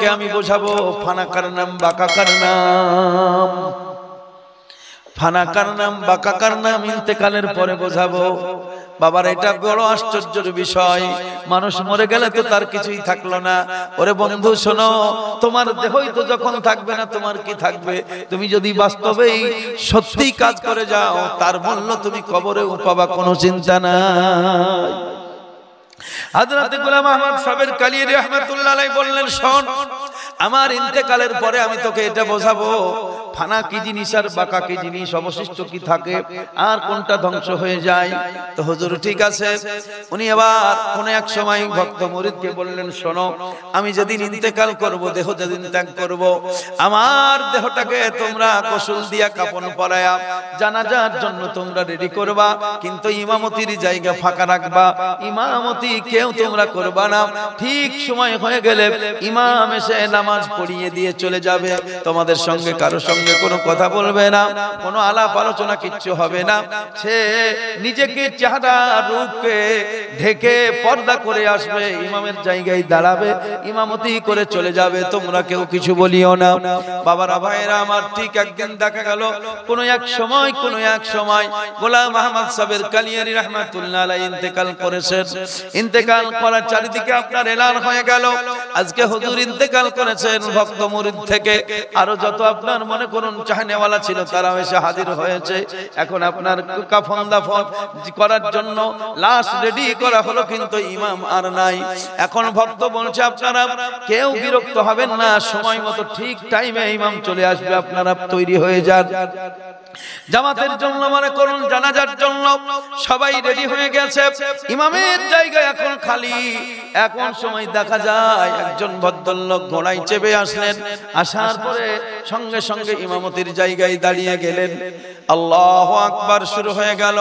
তোমাকে আমি বোঝাবো ফানা কার নাম বাঁকা কার নাম, ফানা কার নাম বাঁকা কার নাম ইন্তেকালের পরে বোঝাবো। বাবার এটা বড় আশ্চর্যের বিষয়, মানুষ মরে গেলে তো তার কিছুই থাকলো না। ওরে বন্ধু শোনো, তোমার দেহই তো যখন থাকবে না তোমার কি থাকবে? তুমি যদি বাস্তবেই সত্যি কাজ করে যাও তার মূল্য তুমি কবরে পাবা, কোনো চিন্তা নাই। হযরত গোলাম আহমদ সাহেবের কালিয়ারী রাহমাতুল্লাহ আলাইহি বললেন, শোন আমার ইন্তেকালের পরে আমি তোকে এটা বোঝাবো ফানা কি জিনিস আর বাঁকা কি জিনিস, অবশিষ্ট কি থাকে আর কোনটা ধ্বংস হয়ে যায়। তো হুজুর ঠিক আছে। উনি আবার কোন এক সময় ভক্ত মুরিদকে বললেন, শোনো আমি যেদিন ইন্তেকাল করব, দেহ যেদিন ত্যাগ করব, আমার দেহটাকে তোমরা গোসল দিয়া কাফন পরায়া জানাজার জন্য তোমরা রেডি করবা, কিন্তু ইমামতির জায়গা ফাঁকা রাখবা, ইমামতি কেউ তোমরা করবা না। ঠিক সময় হয়ে গেলে ইমাম এসে নামাজ পড়িয়ে দিয়ে চলে যাবে, তোমাদের সঙ্গে কারো সঙ্গে কোনো কথা বলবে না, কোনো আলাপ আলোচনা কিচ্ছু হবে না। সে নিজেকে চেহারা রূপকে ঢেকে পর্দা করে আসবে, ইমামের জায়গায় দাঁড়াবে, ইমামতি করে চলে যাবে, তোমরা কেউ কিছু বলিও না। বাবারা ভাইরা আমার, ঠিক একদিন দেখা গেল কোন এক সময় গোলাম আহমদ সাহেবের কালিয়ারী রাহমাতুল্লাহ আলাইহি ইন্তেকাল করেছেন। ইন্তেকাল করার চারিদিকে আপনার এলান হয়ে গেল, আজকে হুজুর ইন্তেকাল করেছেন। ভক্ত মুরিদ থেকে আরো যত আপনার মনে করুন চাহনেওয়ালা ছিল তারা এসে হাজির হয়েছে। এখন আপনার কাফন দাফন করার জন্য লাশ রেডি করা হলো, কিন্তু ইমাম আর নাই। এখন ভক্ত বলছে আপনারা কেউ বিরক্ত হবেন না, সময় মতো ঠিক টাইমে ইমাম চলে আসবে, আপনারা তৈরি হয়ে যান। জামাতের জন্য মনে করুন জানাজার জন্য সবাই রেডি হয়ে গেছে, ইমামের জায়গা এখন খালি। এখন সময় দেখা যায় একজন ভদ্রলোক ঘোড়ায় চেপে আসলেন, আসার পরে সঙ্গে সঙ্গে ইমামতির জায়গায় দাঁড়িয়ে গেলেন। আল্লাহু আকবার শুরু হয়ে গেল।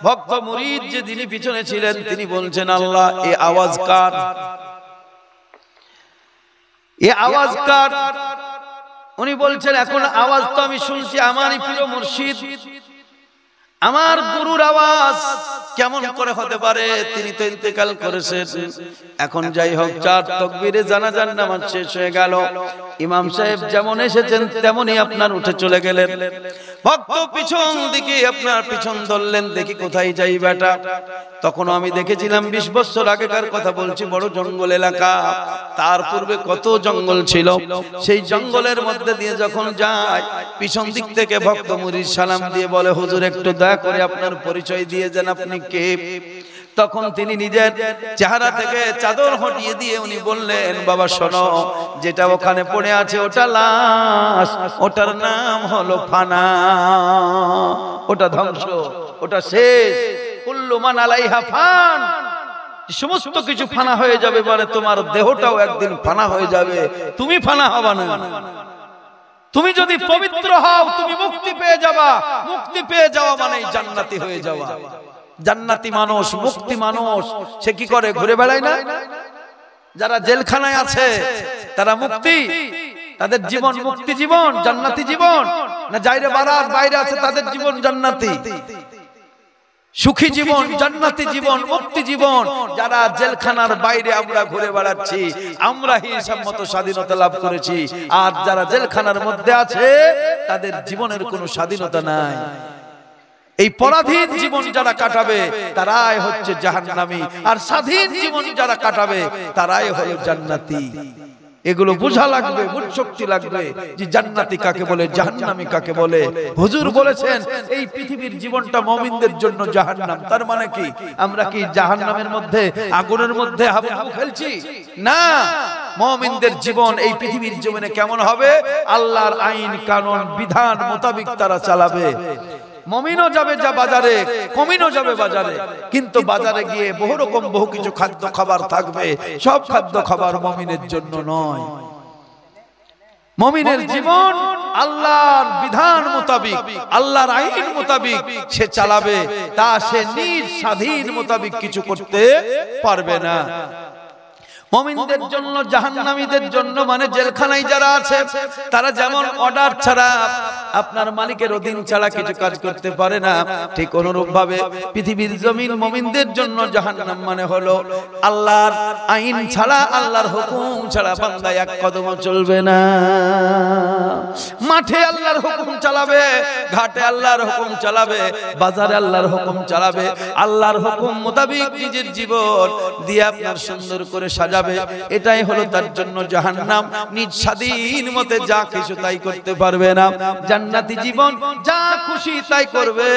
ভক্ত মুরিদ যে যিনি পিছনে ছিলেন তিনি বলছেন, আল্লাহ এই আওয়াজ কার, এই আওয়াজ কার? উনি বলছেন, এখন আওয়াজ তো আমি শুনছি আমারই প্রিয় মুর্শিদ, আমার গুরুর আওয়াজ, কেমন করে হতে পারে? তিনি তো ইন্তেকাল করেছেন। এখন যাই হোক, চার তাকবীরে জানাজার নামাজ শেষ হয়ে গেল। ইমাম সাহেব যেমন এসেছেন তেমনই আপনার উঠে চলে গেলেন। ভক্ত পিছন দিকে আপনার পিছন ধরলেন, দেখি কোথায় যাই বেটা। তখন আমি দেখেছিলাম 20 বছর আগেকার কথা বলছি, বড় জঙ্গল এলাকা, তার পূর্বে কত জঙ্গল ছিল। সেই জঙ্গলের মধ্যে দিয়ে যখন যায়, পিছন দিক থেকে ভক্ত মুরিদ সালাম দিয়ে বলে, হুজুর একটু দয়া করে আপনার পরিচয় দিয়ে যান, আপনি কে? তখন তিনি নিজের চেহারা থেকে চাদর হটিয়ে দিয়ে উনি বললেন, বাবা শোনো, যেটা ওখানে পড়ে আছে ওটা লাশ, ওটার নাম হলো ফানা, ওটা ধ্বংস, ওটা শেষ। কুল্লু মান আলাইহা ফান, সমস্ত কিছু ফানা হয়ে যাবে, মানে তোমার দেহটাও একদিন ফানা হয়ে যাবে, তুমি ফানা হবা না। তুমি যদি পবিত্র হও তুমি মুক্তি পেয়ে যাবা, মুক্তি পেয়ে যাওয়া মানে জান্নাতি হয়ে যাওয়া। জান্নাতি মানুষ, মুক্তি মানুষ, সে কি করে? ঘুরে বেড়ায় না? যারা জেলখানায় আছে তারা মুক্তি, তাদের জীবন মুক্তি জীবন, জান্নাতি জীবন না? যাইরে বারাত বাইরে আছে তাদের জীবন জান্নাতি, সুখী জীবন, জান্নাতি জীবন, মুক্তি জীবন। যারা জেলখানার বাইরে আমরা ঘুরে বেড়াচ্ছি, আমরা হিসাব মতো স্বাধীনতা লাভ করেছি, আর যারা জেলখানার মধ্যে আছে তাদের জীবনের কোনো স্বাধীনতা নাই। এই পরাধীন জীবন যারা কাটাবে তারাই হচ্ছে জাহান্নামী, আর স্বাধীন জীবন যারা কাটাবে তারাই হলো জান্নাতি। এগুলো বোঝা লাগবে, বুঝশক্তি লাগবে যে জান্নাতি কাকে বলে, জাহান্নামী কাকে বলে। হুজুর বলেছেন এই পৃথিবীর জীবনটা মুমিনদের জন্য জাহান্নাম। তার মানে কি আমরা কি জাহান্নামের মধ্যে, আগুনের মধ্যে হাবুডুবু খেলছি? না, মুমিনদের জীবন এই পৃথিবীর জীবনে কেমন হবে? আল্লাহর আইন কানুন বিধান মোতাবেক তারা চালাবে। মুমিনও যাবে যা বাজারে, কমিনও যাবে বাজারে, কিন্তু বাজারে গিয়ে বহু রকম বহু কিছু খাদ্য খাবার থাকবে, সব খাদ্য খাবার মুমিনের জন্য নয়। মুমিনের জীবন আল্লাহর বিধান মোতাবেক, আল্লাহর আইন মোতাবেক সে চালাবে, তা সে নিজ স্বাধীন মোতাবেক কিছু করতে পারবে না। মুমিনদের জন্য জাহান্নামীদের জন্য মানে জেলখানায় যারা আছে তারা যেমন অর্ডার ছাড়া আপনার মালিকের অধীন ছাড়া কিছু কাজ করতে পারে না, ঠিক অনুরূপ ভাবে পৃথিবীর জমিন মুমিনদের জন্য জাহান্নাম মানে হলো আল্লাহর আইন ছাড়া, আল্লাহর হুকুম ছাড়া বান্দা এক কদম চলবে না। মাঠে আল্লাহর হুকুম চালাবে, ঘাটে আল্লাহর হুকুম চালাবে, বাজারে আল্লাহর হুকুম চালাবে, আল্লাহর হুকুম মোতাবেক নিজের জীবন দিয়ে আপনার সুন্দর করে সাজাবে। এটাই হলো তার জন্য জাহান্নাম। নিজ স্বাধীন মতে যা কিছু তাই করতে পারবে না। জান্নাতি জীবন যা খুশি তাই করবে।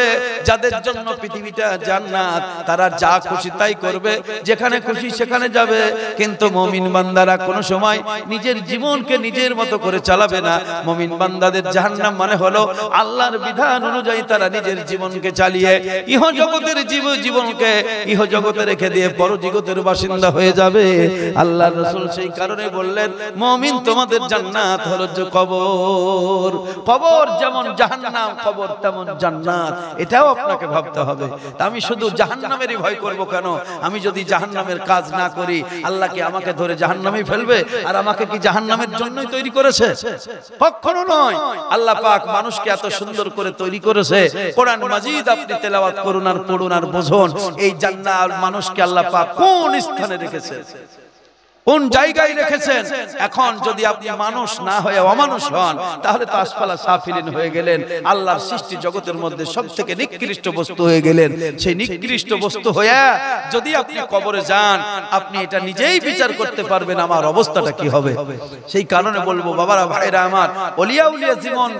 যাদের জন্য পৃথিবীটা জান্নাত তারা যা খুশি তাই করবে, যেখানে খুশি সেখানে যাবে। কিন্তু মুমিন বান্দারা কোনো সময় নিজের জীবনকে নিজের মতো করে চালাবে না। মুমিন বান্দাদের জাহান্নাম মানে হলো আল্লাহর বিধান অনুযায়ী তারা নিজের জীবনকে চালিয়ে ইহজগতের জীবনকে ইহজগতে রেখে দিয়ে পরজগতের বাসিন্দা হয়ে যাবে। আল্লাহর রাসূল সেই কারণে বললেন, মুমিন তোমাদের জান্নাত হলো যে কবর। কবর যেমন জাহান্নাম, কবর তেমন জান্নাত। এটাও আপনাকে ভাবতে হবে। আমি শুধু জাহান্নামেরই ভয় করব কেন? আমি যদি জাহান্নামের কাজ না করি, আল্লাহ কি আমাকে ধরে জাহান্নামে ফেলবে? আর আমাকে কি জাহান্নামের জন্যই তৈরি করেছে? কখনো নয়। আল্লাহ পাক মানুষকে এত সুন্দর করে তৈরি করেছে। কোরআন মাজিদ আপনি তেলাওয়াত করুন আর পড়ুন আর বুঝুন, এই জান্নাত মানুষকে আল্লাহ পাক কোন স্থানে রেখেছে, কোন জায়গায় রেখেছেন। এখন যদি আপনি মানুষ না হয়ে অমানুষ হন, তাহলে তো আসফালা সাফিলিন হয়ে গেলেন, আল্লাহর সৃষ্টি জগতের মধ্যে সবথেকে নিকৃষ্ট বস্তু হয়ে গেলেন। সেই নিকৃষ্ট বস্তু হয়ে যদি আপনি কবরে যান, আপনি এটা নিজেই বিচার করতে পারবেন আমার অবস্থাটা কি হবে। সেই কারণে বলবো বাবারা, ভাইরা আমার, ওলিয়া উলিয়া জীবন,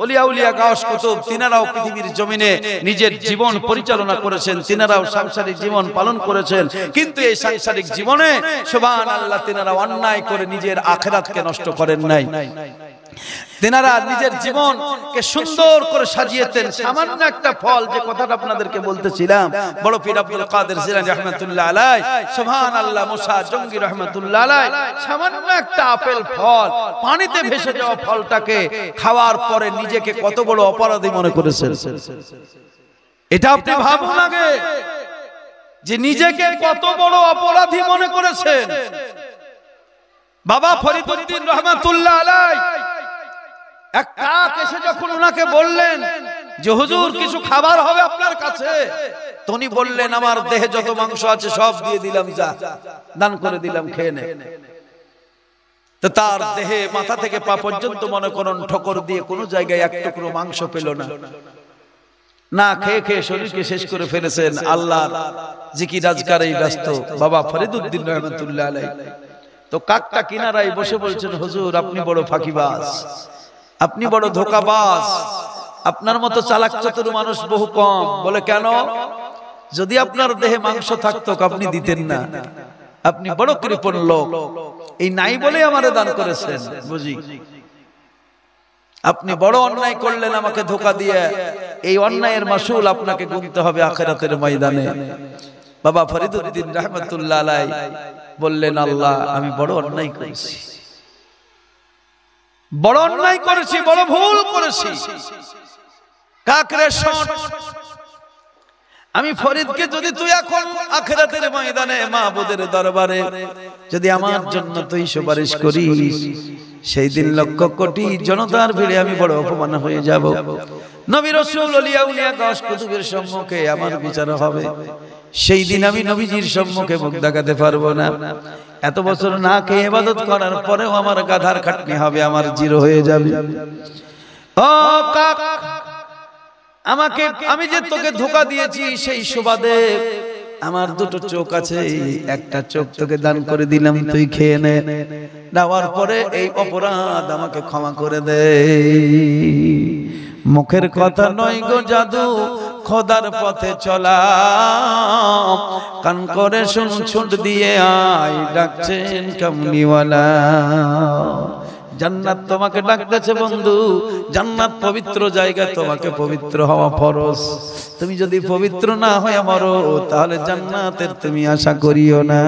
ওলিয়া উলিয়া গাওস কুতুব, তিনারাও পৃথিবীর জমিনে নিজের জীবন পরিচালনা করেছেন, তিনারাও সাংসারিক জীবন পালন করেছেন। কিন্তু এই সাংসারিক জীবনে সুবহানাল্লাহ তিনারা অন্যায় করে নিজের আখিরাতকে নষ্ট করেন নাই। তিনারা নিজের জীবনকে সুন্দর করে সাজিয়েছেন। সামান্য একটা ফল, যে কথাটা আপনাদেরকে বলতেছিলাম, বড় পীর আব্দুল কাদের জিলানী রাহমাতুল্লাহ আলাইহি, সুবহানাল্লাহ, মুসা জঙ্গি রাহমাতুল্লাহ আলাইহি, সামান্য একটা আপেল ফল, পানিতে ভেসে যাওয়া ফলটাকে খাওয়ার পরে নিজেকে কত বড় অপরাধী মনে করেছেন। এটা আপনি ভাবুন আগে, যে নিজেকে কত বড় অপরাধী মনে করেছেন। বাবা ফরিদউদ্দিন রাহমাতুল্লাহ আলাইহি এক কাক এসে যখন ওনাকে বললেন যে হুজুর কিছু খাবার হবে আপনার কাছে, উনি বললেন আমার দেহে যত মাংস আছে সব দিয়ে দিলাম, যা দান করে দিলাম, খেয়ে নে। তো তার দেহে মাথা থেকে পা পর্যন্ত মনে করুন ঠোকর দিয়ে কোনো জায়গায় এক টুকরো মাংস পেল না। না খেয়ে খেয়ে শরীরকে শেষ করে ফেলেছেন। আল্লাহর জিকির আজকারেই ব্যস্ত বাবা ফরিদউদ্দিন রাহমাতুল্লাহ আলাইহি। তো কাকটা কিনারায় বসে বলছেন, হুজুর আপনি বড় ফাঁকিবাজ, আপনি বড় ধোঁকাবাজ, আপনার মতো চালাক চতুর মানুষ বহু কম। বলে কেন? যদি আপনার দেহে মাংস থাকতো আপনি দিতেন না, আপনি বড় কৃপণ লোক, এই নাই বলে আমারে দান করেছেন। বুঝি আপনি বড় অন্যায় করলেন আমাকে ধোঁকা দিয়ে, এই অন্যায়ের মাসুল আপনাকে গুনতে হবে আখিরাতের ময়দানে। বাবা ফরিদউদ্দিন রাহমাতুল্লাহ আলাইহি বললেন, আল্লাহ আমি বড় অন্যায় করেছি, বড় অন্যায় করেছি, বড় ভুল করেছি। কাকরে শোন, আমি ফরিদকে যদি তুই এখন আখিরাতের ময়দানে মাহবুদের দরবারে যদি আমার জন্য তুই সুপারিশ করিস, সেই দিন লক্ষ কোটি জনতার ভিড়ে আমি বড় অপমান হয়ে যাব। নবী রাসূল ওলিয়া উলিয়া গাওস কুতুবের সম্মুখে আমার বিচার হবে। সেই দিন আমি নবীজির সম্মুখে মুখ দেখাতে পারবো না। এত বছর না খেয়ে ইবাদত করার পরেও আমার গাধার খাটনি হবে, আমার জিরো হয়ে যাবে। ও কাক, আমাকে আমি যে তোকে ধোঁকা দিয়েছি সেই সুবাদে আমার দুটো চোখ আছে, একটা চোখ তোকে দান করে দিলাম, তুই খেয়ে নে। দেওয়ার পরে এই অপরাধ আমাকে ক্ষমা করে দে। মুখের কথা নয় গো জাদু, খোদার পথে চলা, কান করে শুন ছুট দিয়ে আয়, ডাকছেন কামলিওয়ালা। জান্নাত তোমাকে ডাকতেছে বন্ধু, জান্নাত পবিত্র জায়গা, তোমাকে পবিত্র হওয়া ফরজ। তুমি যদি পবিত্র না হয়ে মরো তাহলে জান্নাতের তুমি আশা করিও না।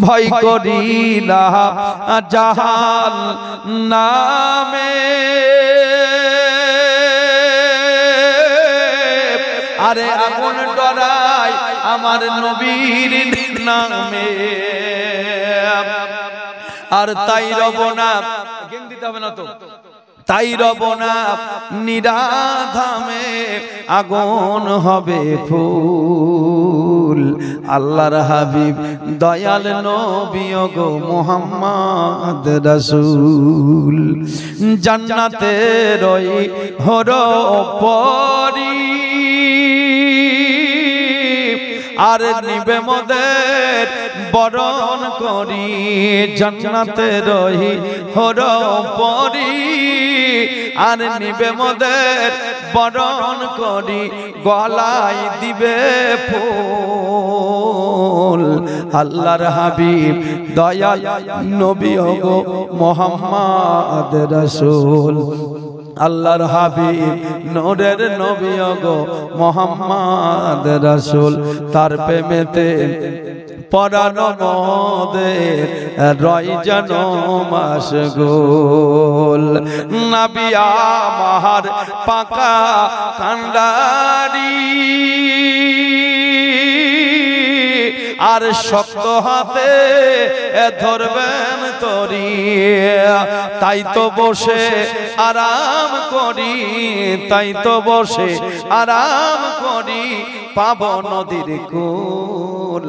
ভয় করিলা জাহান নামে, আরে আগুন ডরাই আমার নবীর নামে, আর তাই রব না, গেং দিতে হবে না তো, তাই রব না নিরাধামে, আগুন হবে ফুল। আল্লাহর হাবিব দয়াল নবী গো মুহাম্মদ রাসূল, জান্নাতের ওই হর পরি, আর নিবে মোদের বরণ করি, জান্নাতের ওই হর পরি, আর নিবে মোদের বরণ করি, গলায় দিবে ফুল। আল্লাহর হাবিব দয়াল নবী গো মুহাম্মদ রাসূল, আল্লাহর হাবিব নূরের নবী গো মুহাম্মদ রাসূল, তার প্রেমেতে পরাণ মোদের রয় যেন মাশগুল। নবী আমার পাকা কান্ডারি, আর শক্ত হাতে ধরবেন তরি, তাই তো বসে আরাম করি, তাই তো বসে আরাম করি, পাব নদীর কূল।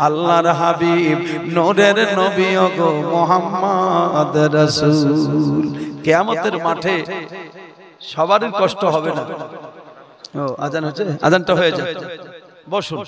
আল্লাহর হাবিব নূরের নবী গো মুহাম্মদ রাসূল। কিয়ামতের মাঠে সবারই কষ্ট হবে না। ও আজান হচ্ছে, আজানটা হয়ে যাক, বসুন।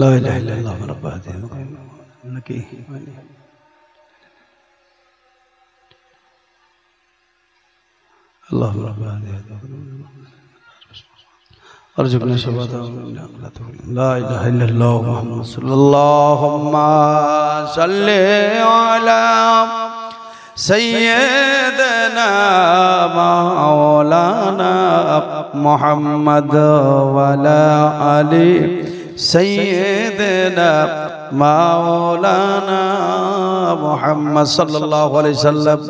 لا إله إلا الله رب العالمين إنك الله رب العالمين أرجوكنا شفاعة لا إله إلا الله محمد صلى الله اللهم صل على سيدنا مولانا محمد وعلى آله سيدنا مولانا محمد صلى الله عليه وسلم।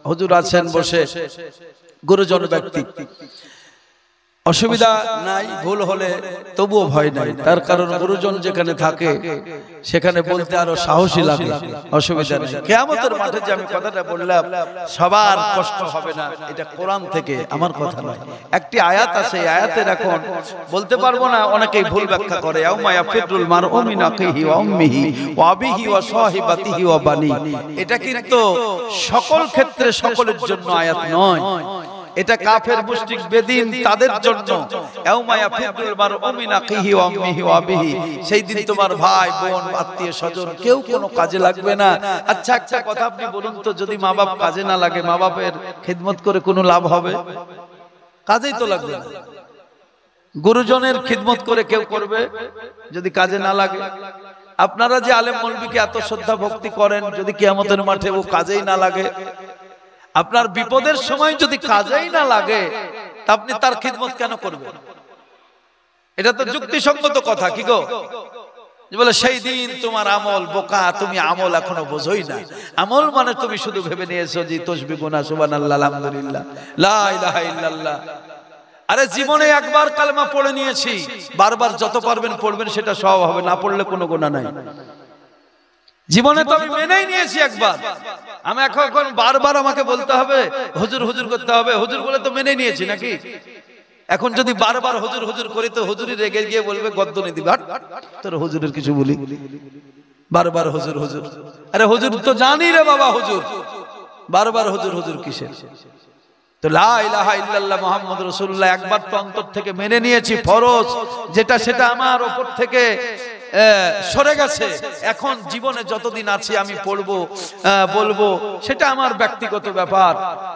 হুজুর আছেন বসে, গুরুজন ব্যক্তি, অসুবিধা নাই, ভুল হলে তবুও ভয় নাই, তার কারণ গুরুজন যেখানে থাকে সেখানে বলতে আরো সাহসী লাগে, অসুবিধা নেই। কিয়ামতের মাঠে যে আমি কথাটা বললাম সবার কষ্ট হবে না, এটা কোরআন থেকে, আমার কথা নয়। একটি আয়াত আছে, এই আয়াতের এখন বলতে পারবো না, অনেকেই ভুল ব্যাখ্যা করে। ইয়াউমা ইয়াফিরুল মারউ মিন আখিহি ওয়া উম্মিহি ওয়া আবিহি ওয়া সাহিবাতিহি ওয়া বানি, এটা কিন্তু সকল ক্ষেত্রে সকলের জন্য আয়াত নয়, এটা কাফের মুশরিক বেদিন তাদের জন্য। ইয়াউমা ইয়াফিরুল মারউ মিন আখিহি ওয়া উম্মিহি ওয়া আবিহি, সেই দিন তোমার ভাই বোন আত্মীয় স্বজন কেউ কোনো কাজে লাগবে না। আচ্ছা একটা কথা আপনি বলুন তো, যদি মা বাপ কাজে না লাগে, মা বাপের খিদমত করে কোনো লাভ হবে? কাজেই তো লাগবে না। গুরুজনের খিদমত করে কেউ করবে যদি কাজে না লাগে? আপনারা যে আলেম মৌলবীকে এত শ্রদ্ধা ভক্তি করেন, যদি কিয়ামতের মাঠে ও কাজেই না লাগে, আপনার বিপদের সময় যদি কাজেই না লাগে, আপনি তার খিদমত কেন করবেন? এটা তো যুক্তিসঙ্গত কথা, কি গো? বলে সেই দিন তোমার আমল, বোকা তুমি আমল এখনো বোঝোই না। আমল মানে তুমি শুধু ভেবে নিয়েছো যে তাসবিহ গুনাহ সুবহানাল্লাহ আলহামদুলিল্লাহ লা ইলাহা ইল্লাল্লাহ। আরে জীবনে একবার কালেমা পড়ে নিয়েছি, বারবার যত পারবেন পড়বেন, সেটা সওয়াব হবে, না পড়লে কোনো গুনাহ নাই। জীবনে তো আমি মেনেই নিয়েছি একবার, আমি এখন বারবার আমাকে বলতে হবে হুজুর হুজুর করতে হবে, হুজুর বলে তো মেনে নিয়েছি নাকি? এখন যদি বারবার হুজুর হুজুর করি তো হুজুরই রেগে গিয়ে বলবে গদ্দনি দিবে, তোর হুজুরের কিছু বলি, বারবার হুজুর হুজুর, আরে হুজুর তো জানি রে বাবা হুজুর, বারবার হুজুর হুজুর কিসের? তো লা ইলাহা ইল্লাল্লাহ মুহাম্মদুর রাসূলুল্লাহ একবার তো অন্তর থেকে মেনে নিয়েছি, ফরজ যেটা সেটা আমার উপর থেকে সরে গেছে। এখন জীবনে যতদিন আছি আমি পড়বো বলবো, সেটা আমার ব্যক্তিগত ব্যাপার।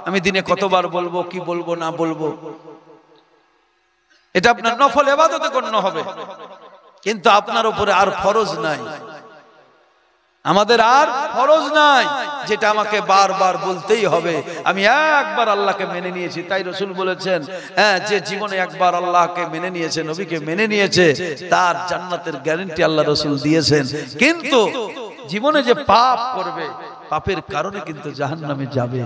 আমি দিনে কতবার বলবো, কি বলবো না বলবো, এটা আপনার নফল ইবাদতে গণ্য হবে, কিন্তু আপনার উপরে আর ফরজ নাই, আমাদের আর ফরজ নাই যেটা আমাকে বারবার বলতেই হবে। আমি একবার আল্লাহকে মেনে নিয়েছি, তাই রাসূল বলেছেন যে জীবনে একবার আল্লাহকে মেনে নিয়েছে, নবীকে মেনে নিয়েছে, তার জান্নাতের গ্যারান্টি আল্লাহ রাসূল দিয়েছেন। কিন্তু জীবনে যে পাপ করবে, পাপের কারণে কিন্তু জাহান্নামে যাবে।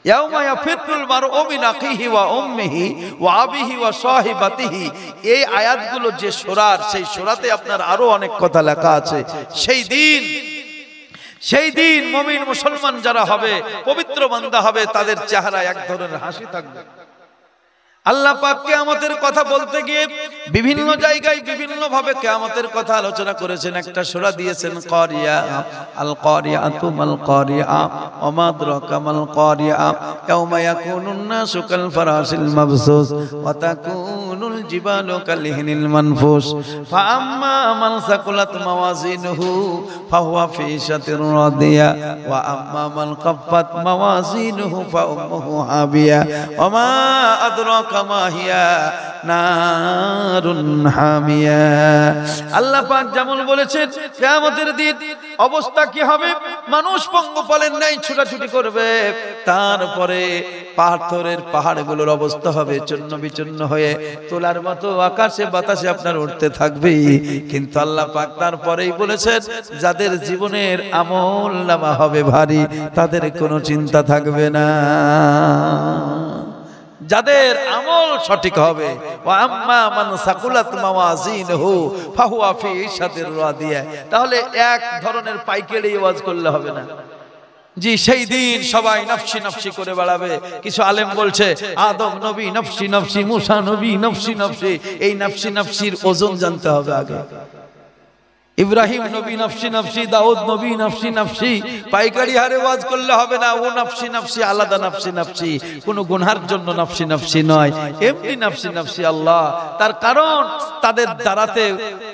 ইয়াউমা ইয়াফিরুল মারউ মিন আখিহি ওয়া উম্মিহি ওয়া আবিহি ওয়া সাহিবাতিহি, এই আয়াতগুলো যে সূরার, সেই সূরাতে আপনার আরো অনেক কথা লেখা আছে। সেই দিন মুমিন মুসলমান যারা হবে, পবিত্র বান্দা হবে, তাদের চেহারায় এক ধরনের হাসি থাকবে। আল্লাহ পাক কিয়ামতের কথা বলতে গিয়ে বিভিন্ন জায়গায় বিভিন্ন ভাবে কিয়ামতের কথা আলোচনা করেছেন। একটা সূরা দিয়েছেন কারিয়া, আল কারিয়াতু মাল কারিয়া ওয়া মা আদরাকা মাল কারিয়া ইয়াউমা ইয়াকুনুন নাসু কাল ফারাশিল মাবসুস ওয়া তাকুনুল জিবালু কালহিনিল মানফুস ফাআম্মা মান সাকুলাত মাওয়াজিনুহু ফাহুয়া ফি শাতির রাদিয়া ওয়া আম্মা মান খাফফাত মাওয়াজিনুহু ফাউম্মুহু হাবিয়া ওয়া মা আদরাকা আল্লাহ পাক যেমন বলেছেন কিয়ামতের দিন অবস্থা কি হবে, মানুষ পঙ্গপালের ন্যায় ছুটাছুটি করবে, তারপরে পাথরের পাহাড়গুলোর অবস্থা হবে চূর্ণ বিচূর্ণ হয়ে তোলার মতো আকাশে বাতাসে আপনার উঠতে থাকবে। কিন্তু আল্লাহ পাক তারপরেই বলেছেন যাদের জীবনের আমল নামা হবে ভারী, তাদের কোনো চিন্তা থাকবে না, যাদের আমল সঠিক হবে। ওয়া আম্মা মান সাকুলাত মাওয়াজিনহু ফাহুয়া ফি ইশাতির রাদিয়া। তাহলে এক ধরনের পাইকারি ওয়াজ করলে হবে না জি, সেই দিন সবাই নফসি নফসি করে বেড়াবে। কিছু আলেম বলছে আদম নবী নফসি নফসি, মুসা নবী নফসি নফসি। এই নফসি নফসির ওজন জানতে হবে আগে। ইব্রাহিম নবী নফসি নফসি, দাউদ নবী নফসি নফসি। পাইকারি হারে ওয়াজ করলে হবে না। ও নফসি নফসি আলাদা নফসি নফসি, কোনো গুনহার জন্য নফসি নফসি নয়, এমনি নফসি নফসি আল্লাহ। তার কারণ তাদের দ্বারাতে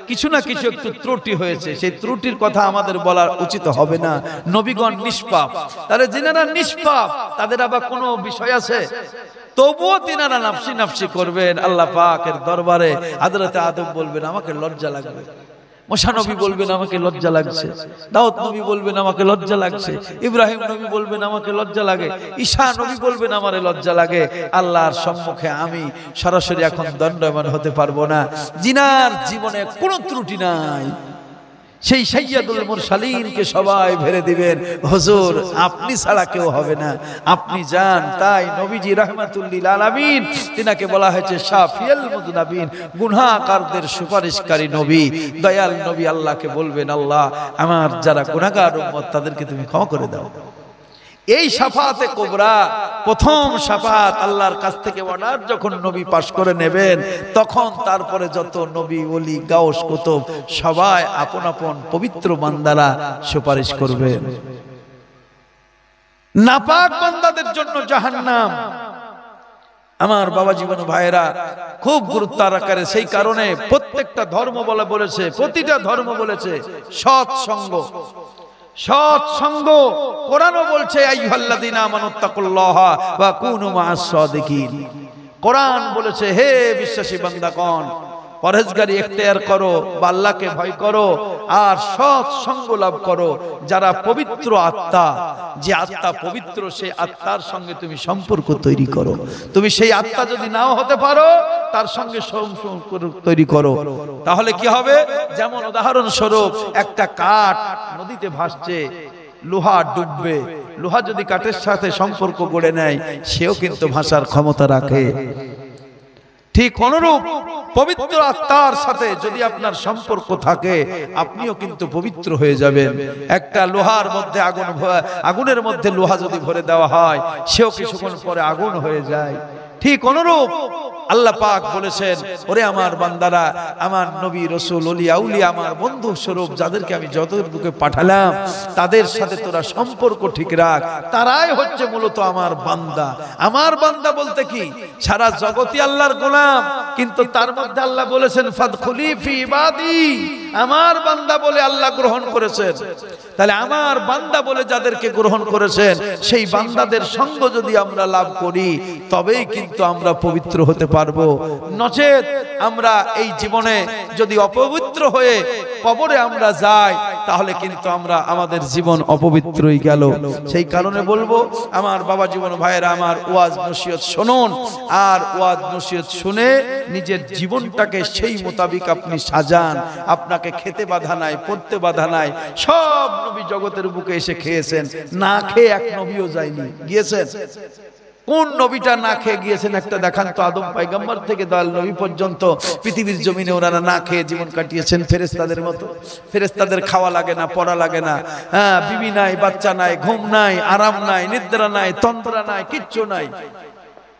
কিছু না কিছু একটু ত্রুটি হয়েছে, সেই ত্রুটির কথা আমাদের বলার উচিত হবে না। নবীগণ নিষ্পাপ, তাহলে যিনারা নিষ্পাপ তাদের আবার কোনো বিষয় আছে? তবুও তিনারা নফসি নফসি করবেন আল্লাহ পাকের দরবারে। হযরত আদম বলবেন আমাকে লজ্জা লাগবে, মুসা নবী বলবেন আমাকে লজ্জা লাগছে, দাউদ নবী বলবেন আমাকে লজ্জা লাগছে, ইব্রাহিম নবী বলবেন আমাকে লজ্জা লাগে, ঈসা নবী বলবেন আমারে লজ্জা লাগে। আল্লাহর সম্মুখে আমি সরাসরি এখন দণ্ডায়মান হতে পারবো না। জিনার জীবনে কোনো ত্রুটি নাই, সেই সাইয়্যিদুল মুরসালিনকে সবাই ভেরে দিবেন, হুজুর আপনি ছাড়া কেউ হবে না, আপনি যান। তাই নবীজি রাহমাতুল লিল আলামিন, তিনাকে বলা হয়েছে শাফিউল মুযনাবিন, গুনাহগারদের সুপারিশকারী নবী, দয়াল নবী। আল্লাহকে বলবেন আল্লাহ আমার যারা গুনাহগার উম্মত তাদেরকে তুমি ক্ষমা করে দাও। এই শাফাআতে কুবরা, প্রথম শাফাআত আল্লাহর কাছ থেকে অর্ডার যখন নবী পাশ করে নেবেন, তখন তারপরে যত নবী ওলি গাউস কুতুব সবাই আপন আপন পবিত্র বান্দারা সুপারিশ করবেন। নাপাক বান্দাদের জন্য জাহান্নাম। আমার বাবা জীবন ভাইয়েরা খুব গুরুত্ব আকারে, সেই কারণে প্রত্যেকটা ধর্ম বলেছে, প্রতিটা ধর্ম বলেছে সৎসঙ্গ। সৎসঙ্গ কোরআনও বলছে আইয়ুহাল্লাযীনা আমানুত্তাকুল্লাহা ওয়া কুনু মা'আস সাদিকিন। কোরআন বলেছে হে বিশ্বাসী বান্দাগণ, পরহেজগারি ইখতিয়ার করো, আল্লাহকে ভয় করো, আর সৎসঙ্গ লাভ করো। যারা পবিত্র আত্মা, যে আত্মা পবিত্র, সেই আত্মার সঙ্গে তুমি সম্পর্ক তৈরি করো। তুমি সেই আত্মা যদি নাও হতে পারো, তার সঙ্গে সম্পর্ক তৈরি করো। তাহলে কি হবে? যেমন উদাহরণস্বরূপ একটা কাঠ নদীতে ভাসছে, লোহা ডুববে, লোহা যদি কাঠের সাথে সম্পর্ক গড়ে নেয়, সেও কিন্তু ভাসার ক্ষমতা রাখে। ঠিক অনুরূপ পবিত্র আত্মার সাথে যদি আপনার সম্পর্ক থাকে, আপনিও কিন্তু পবিত্র হয়ে যাবেন। একটা লোহার মধ্যে আগুনের মধ্যে লোহা যদি ভরে দেওয়া হয়, সেও কিছুক্ষণ পরে আগুন হয়ে যায়। ঠিক অনুরূপ আল্লাহ পাক বলেছেন, ওরে আমার বান্দারা, আমার নবী রাসূল ওলিয়া আউলিয়া আমার বন্ধু স্বরূপ যাদেরকে আমি জগতের বুকে পাঠালাম তাদের সাথে তোরা সম্পর্ক ঠিক রাখ, তারাই হচ্ছে মূলত আমার বান্দা। আমার বান্দা বলতে কি, সারা জগতই আল্লাহর গোলাম, কিন্তু তার মধ্যে আল্লাহ বলেছেন ফাদখুলি ফি ইবাদি, আমার বান্দা বলে আল্লাহ গ্রহণ করেছেন। তাহলে আমার বান্দা বলে যাদেরকে গ্রহণ করেছেন সেই বান্দাদের সঙ্গ যদি আমরা লাভ করি তবেই কিন্তু আমরা পবিত্র হতে পারবো। নচেত আমরা এই জীবনে যদি অপবিত্র হয়ে কবরে আমরা যাই তাহলে কিন্তু আমরা আমাদের জীবন অপবিত্রই গেল। সেই কারণে বলবো আমার বাবা জীবন ভাইয়েরা, আমার ওয়াজ নসিহত শুনুন, আর ওয়াজ নসিহত শুনে নিজের জীবনটাকে সেই মোতাবিক আপনি সাজান। আপনাকে খেতে বাধা নাই, পড়তে বাধা নাই, সব নবী জগতের বুকে এসে খেয়েছেন, না খেয়ে এক নবীও যায়নি। গিয়েছেন? কোন নবীটা না খেয়ে গিয়েছেন একটা দেখান তো। আদম পয়গম্বর থেকে দয়াল নবী পর্যন্ত পৃথিবীর জমিনে ওনারা না খেয়ে জীবন কাটিয়েছেন ফেরেশতাদের মতো। ফেরেশতাদের খাওয়া লাগে না, পড়া লাগে না, হ্যাঁ, বিবি নাই, বাচ্চা নাই, ঘুম নাই, আরাম নাই, নিদ্রা নাই, তন্দ্রা নাই, কিচ্ছু নাই।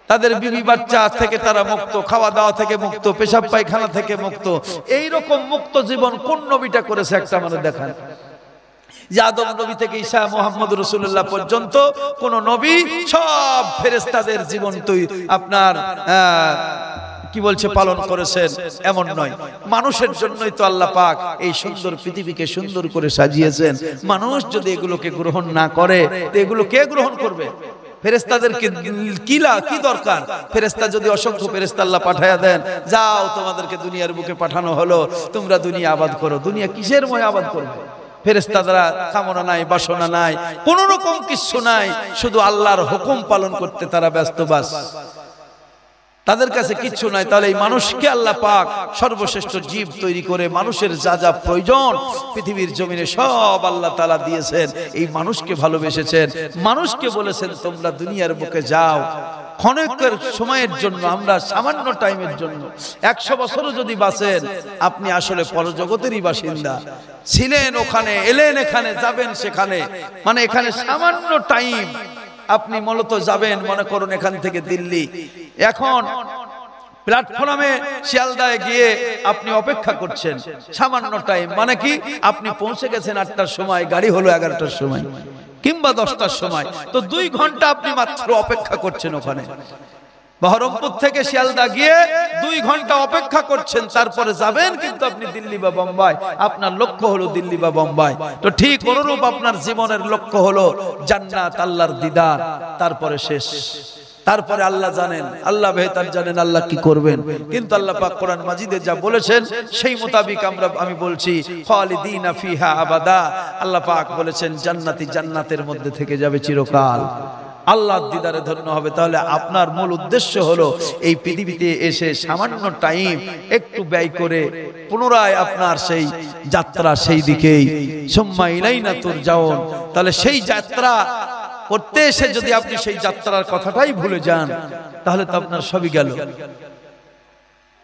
তাদের বিবি বাচ্চা থেকে তারা মুক্ত, খাওয়া দাওয়া থেকে মুক্ত, পেশাব পায়খানা থেকে মুক্ত। এই রকম মুক্ত জীবন কোন নবীটা করেছে একটা মানে দেখান। আদম নবী থেকে ঈসা মুহাম্মদ রাসূলুল্লাহ পর্যন্ত কোন নবী সব ফেরেশতাদের জীবন তুই আপনার কি বলছে পালন করেছেন এমন নয়। মানুষের জন্যই তো আল্লাহ পাক এই সুন্দর পৃথিবীকে সুন্দর করে সাজিয়েছেন। মানুষ যদি এগুলোকে গ্রহণ না করে তো এগুলো কে গ্রহণ করবে? ফেরেশতাদের কি দরকার? ফেরেশতা যদি অসংখ্য ফেরেশতা আল্লাহ পাঠায়া দেন, যাও তোমাদেরকে দুনিয়ার বুকে পাঠানো হলো, তোমরা দুনিয়া আবাদ করো। দুনিয়া কিসের ময় আবাদ করবে? ফেরেশতারা কামনা নাই, বাসনা নাই, কোন রকম কিছু নাই, শুধু আল্লাহর হুকুম পালন করতে তারা ব্যস্ত, বাস, তাদের কাছে কিচ্ছু নাই। তাহলে এই মানুষকে আল্লাহ পাক সর্বশ্রেষ্ঠ জীব তৈরি করে মানুষের যা যা প্রয়োজন পৃথিবীর জমিনে সব আল্লাহ তাআলা দিয়েছেন। এই মানুষকে ভালোবেসেছেন, মানুষকে বলেছেন তোমরা দুনিয়ার বুকে যাও ক্ষণিকের সময়ের জন্য, আমরা সামান্য টাইমের জন্য। 100 বছরও যদি বাঁচেন আপনি আসলে পরজগতেরই বাসিন্দা ছিলেন, ওখানে এলেন, এখানে যাবেন, সেখানে মানে এখানে সামান্য টাইম আপনি মূলত যাবেন। মনে করুন এখান থেকে দিল্লি, এখন প্ল্যাটফর্মে শিয়ালদায় গিয়ে আপনি অপেক্ষা করছেন সামান্য টাইম, মানে কি আপনি পৌঁছে গেছেন 8টার সময়, গাড়ি হলো 11টার সময় কিংবা 10টার সময়, তো 2 ঘন্টা আপনি মাত্র অপেক্ষা করছেন ওখানে। বহরমপুর থেকে শিয়ালদা গিয়ে 2 ঘন্টা অপেক্ষা করছেন, তারপরে যাবেন কিন্তু আপনি দিল্লি বা বোম্বাই। আপনার লক্ষ্য হলো দিল্লি বা বোম্বাই। তো ঠিক অনুরূপ আপনার জীবনের লক্ষ্য হলো জান্নাত, আল্লাহর দিদার, তারপরে শেষ। তারপরে আল্লাহ জানেন, আল্লাহ বেহতার জানেন আল্লাহ কি করবেন। কিন্তু আল্লাহ পাক কোরআন মাজিদে যা বলেছেন সেই মোতাবিক আমি বলছি খালিদিনা ফিহা আবাদা। আল্লাহ পাক বলেছেন জান্নাতি জান্নাতের মধ্যে থেকে যাবে চিরকাল, আল্লাহর দিদারে ধন্য হবে। তাহলে আপনার মূল উদ্দেশ্য হলো এই পৃথিবীতে এসে সামান্য টাইম একটু ব্যয় করে পুনরায় আপনার সেই যাত্রা সেই দিকেই, সুম্মা ইলাইনা তুরজাউন। তাহলে সেই যাত্রা করতে এসে যদি আপনি সেই যাত্রার কথাটাই ভুলে যান তাহলে তো আপনার সবই গেল।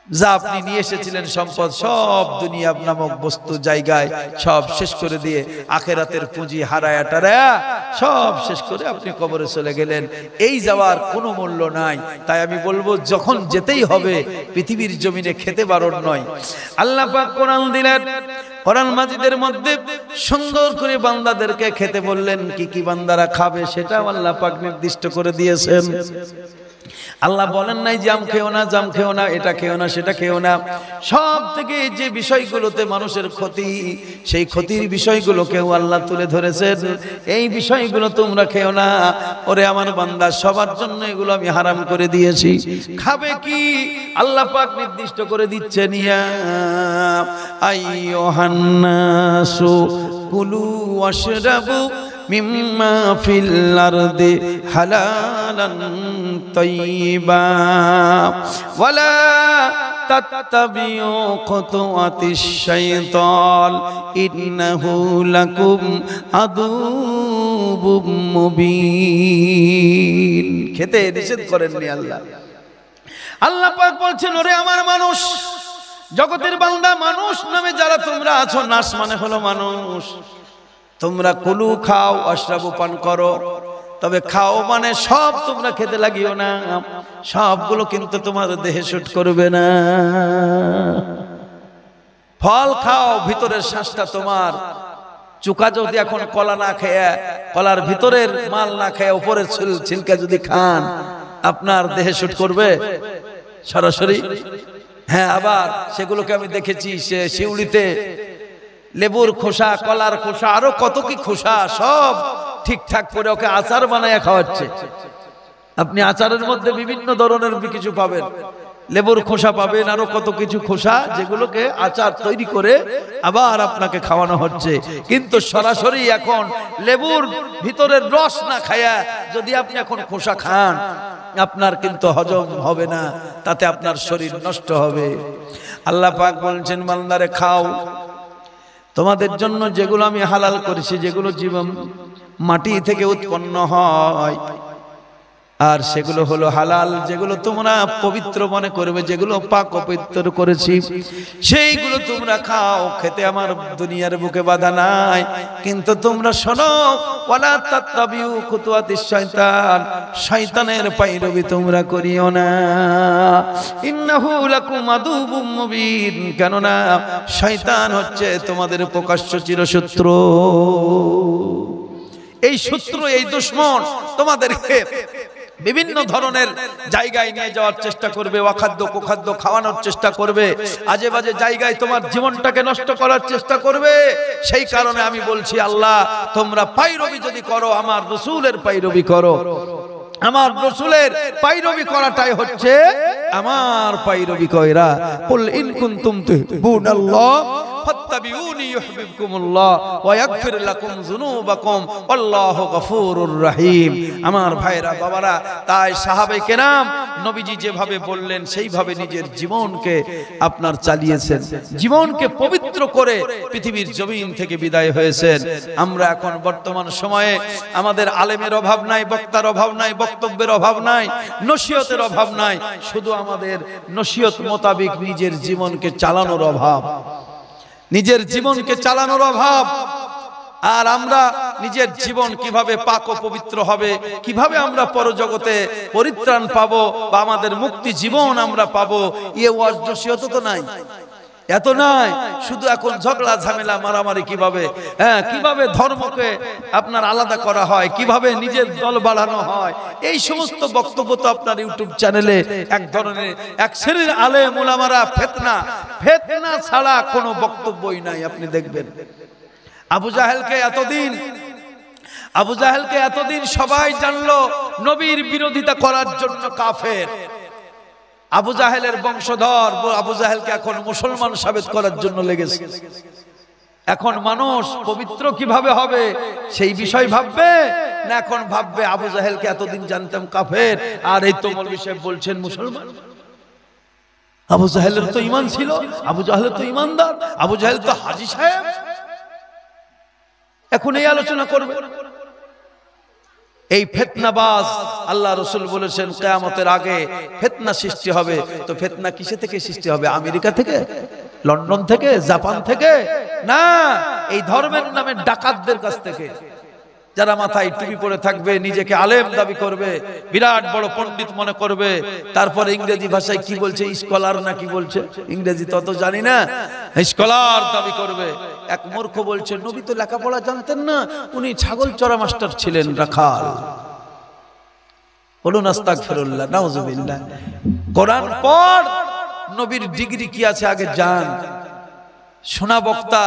যা আপনি নিয়ে এসেছিলেন সম্পদ, সব দুনিয়া নামক বস্তু জায়গায় সব শেষ করে দিয়ে আখেরাতের পুঁজি হারায়া টারায়া সব শেষ করে আপনি কবরে চলে গেলেন। এই যাওয়ার কোনো মূল্য নাই। তাই আমি বলবো যখন যেতেই হবে পৃথিবীর জমিনে খেতে বারণ নয়। আল্লাহ পাক কোরআন দিলেন, কোরআন মাজিদের মধ্যে সুন্দর করে বান্দাদেরকে খেতে বললেন। কি কি বান্দারা খাবে সেটাও আল্লাহ পাক নির্দিষ্ট করে দিয়েছেন। আল্লাহ বলেন নাই জাম খেও না, জাম খেও না, এটা খেও না, সেটা খেও না। সব থেকে যে বিষয়গুলোতে মানুষের ক্ষতি, সেই ক্ষতির বিষয়গুলোকেও আল্লাহ তুলে ধরেছেন। এই বিষয়গুলো তোমরা খেও না, ওরে আমার বান্দা, সবার জন্য এগুলো আমি হারাম করে দিয়েছি। খাবে কি আল্লাহ পাক নির্দিষ্ট করে দিচ্ছেন, ইয়া আইয়ুহান নাসু কুলু ওয়াশরাবু মিম্মা ফিল আরদি হালালান তাইয়্যিবা ওয়ালা তাত্তাবিউ খুতুওয়াতিশ শাইতান ইন্নাহু লাকুম আদুউবুম মুবিন। খেতে নিষেধ করেননি আল্লাহ। আল্লাহ পাক বলছেন, ওরে আমার মানুষ, জগতের বান্দা, মানুষ নামে যারা তোমরা আছো, নাস মানে হলো মানুষ, তোমরা কুলু খাও, অশ্রাবু পান করো, তবে খাও মানে সব তোমরা খেতে লাগিও না, সবগুলো কিন্তু তোমার দেহে শুট করবে না। ফল খাও, ভিতরের শ্বাসটা তোমার চুকা যদি এখন কলা না খেয়ে, কলার ভিতরের মাল না খেয়ে উপরের ছিলকা যদি খান, আপনার দেহে শুট করবে সরাসরি? হ্যাঁ, আবার সেগুলোকে আমি দেখেছি সে শিউলিতে লেবুর খোসা, কলার খোসা, আরো কত কি খোসা সব ঠিকঠাক করে ওকে আচার বানায় খাওয়াচ্ছে। আপনি আচারের মধ্যে বিভিন্ন ধরনের কিছু পাবেন, লেবুর খোসা পাবেন, আরো কত কিছু খোসা, যেগুলোকে আচার তৈরি করে আবার আপনাকে খাওয়ানো হচ্ছে। কিন্তু সরাসরি এখন লেবুর ভিতরের রস না খায়া যদি আপনি এখন খোসা খান, আপনার কিন্তু হজম হবে না, তাতে আপনার শরীর নষ্ট হবে। আল্লাহ পাক বলছেন, বান্দারে খাও, তোমাদের জন্য যেগুলো আমি হালাল করেছি, যেগুলো জীবন মাটি থেকে উৎপন্ন হয়, আর সেগুলো হলো হালাল, যেগুলো তোমরা পবিত্র মনে করবে, যেগুলো পাক পবিত্র করেছি সেইগুলো তোমরা খাও। খেতে আমার দুনিয়ার বুকে বাধা নাই, কিন্তু তোমরা শোনো, ওয়ালা তাত্তাবিউ খুতুওয়াতিশ শয়তান, শয়তানের পায়রবি তোমরা করিও না। ইন্নাহু লাকুম আদুউম মুবিন, কেননা শয়তান হচ্ছে তোমাদের প্রকাশ্য চিরশত্রু। এই শত্রু, এই দুশমন তোমাদেরকে বিভিন্ন ধরনের জায়গায় নিয়ে যাওয়ার চেষ্টা করবে, অখাদ্য কুখাদ্য খাওয়ানোর চেষ্টা করবে, আজে বাজে জায়গায় তোমার জীবনটাকে নষ্ট করার চেষ্টা করবে। সেই কারণে আমি বলছি, আল্লাহ তোমরা পায়রবি যদি করো, আমার রাসূলের পায়রবি করো। আমার রাসূলের পায়রবি করাটাই হচ্ছে আমার পায়রবি কইরা। কুল ইন কুনতুম তুহিব্বুনাল্লাহ ফাত্তাবিউনি ইউহিব্বুকুমুল্লাহ ওয়া ইয়াগফির লাকুম যুনুবাকুম আল্লাহু গফুরুর রহিম। আমার ভাইরা, বাবারা, তাই সাহাবায়ে কেরাম নবীজি যেভাবে বললেন সেইভাবে নিজের জীবনকে আপনার চালিয়েছেন, জীবনকে পবিত্র করে পৃথিবীর জমিন থেকে বিদায় হয়েছেন। আমরা এখন বর্তমান সময়ে আমাদের আলেমের অভাব নাই, বক্তার অভাব নাই, বক্তব্যের অভাব নাই, নসিহতের অভাব নাই, শুধু আমাদের নসিহত মোতাবেক নিজের জীবনকে চালানোর অভাব, নিজের জীবনকে চালানোর অভাব। আর আমরা নিজের জীবন কিভাবে পাক ও পবিত্র হবে, কিভাবে আমরা পরজগতে পরিত্রাণ পাবো বা আমাদের মুক্তি জীবন আমরা পাবো, এ ওয়াজ নসিহত তো নাই, এত নাই। শুধু এখন ঝগড়া ঝামেলা মারামারি, কিভাবে কিভাবে ধর্মকে আপনার আলাদা করা হয়, কিভাবে নিজের দল বাড়ানো হয়, এই সমস্ত বক্তব্য তো আপনার ইউটিউব চ্যানেলে এক ধরনের এক শ্রেণীর আলেম ওলামারা ফিতনা ছাড়া কোনো বক্তব্যই নাই। আপনি দেখবেন আবু জাহেলকে এতদিন সবাই জানলো নবীর বিরোধিতা করার জন্য কাফের। আবু জাহেলের বংশধর আবু জাহেলকে এখন মুসলমান সাবেত করার জন্য লেগেছে। এখন মানুষ পবিত্র কিভাবে হবে সেই বিষয় ভাববে না, এখন ভাববে আবু জাহেলকে এতদিন জানতাম কাফের, আর এই তো মৌলভী সাহেব বলছেন মুসলমান। আবু জাহেলের তো ঈমান ছিল, আবু জাহেল তো ঈমানদার, আবু জাহেল তো হাজী সাহেব। এখন এই আলোচনা করবে। এই ফিতনাবাজ, আল্লাহ রাসূল বলেছেন কিয়ামতের আগে ফিতনা সৃষ্টি হবে। তো ফিতনা কিসে থেকে সৃষ্টি হবে? আমেরিকা থেকে, লন্ডন থেকে, জাপান থেকে না, এই ধর্মের নামে ডাকাতদের কাছ থেকে, যারা মাথায় টুপি পরে থাকবে, নিজেকে আলেম দাবি করবে, বিরাট বড় পণ্ডিত মনে করবে, তারপরে ইংরেজি ভাষায় কি বলছে, স্কলার না কি বলছে, ইংরেজি তত জানি না, স্কলার দাবি করবে। এক মূর্খ বলছে নবী তো লেখাপড়া জানতেন না, উনি ছাগল চড়া মাস্টার ছিলেন, রাখাল। বলুন আস্তাগফিরুল্লাহ, নাউজুবিল্লাহ। কোরআন পড়, নবীর ডিগ্রি কি আছে আগে জান। শোনা বক্তা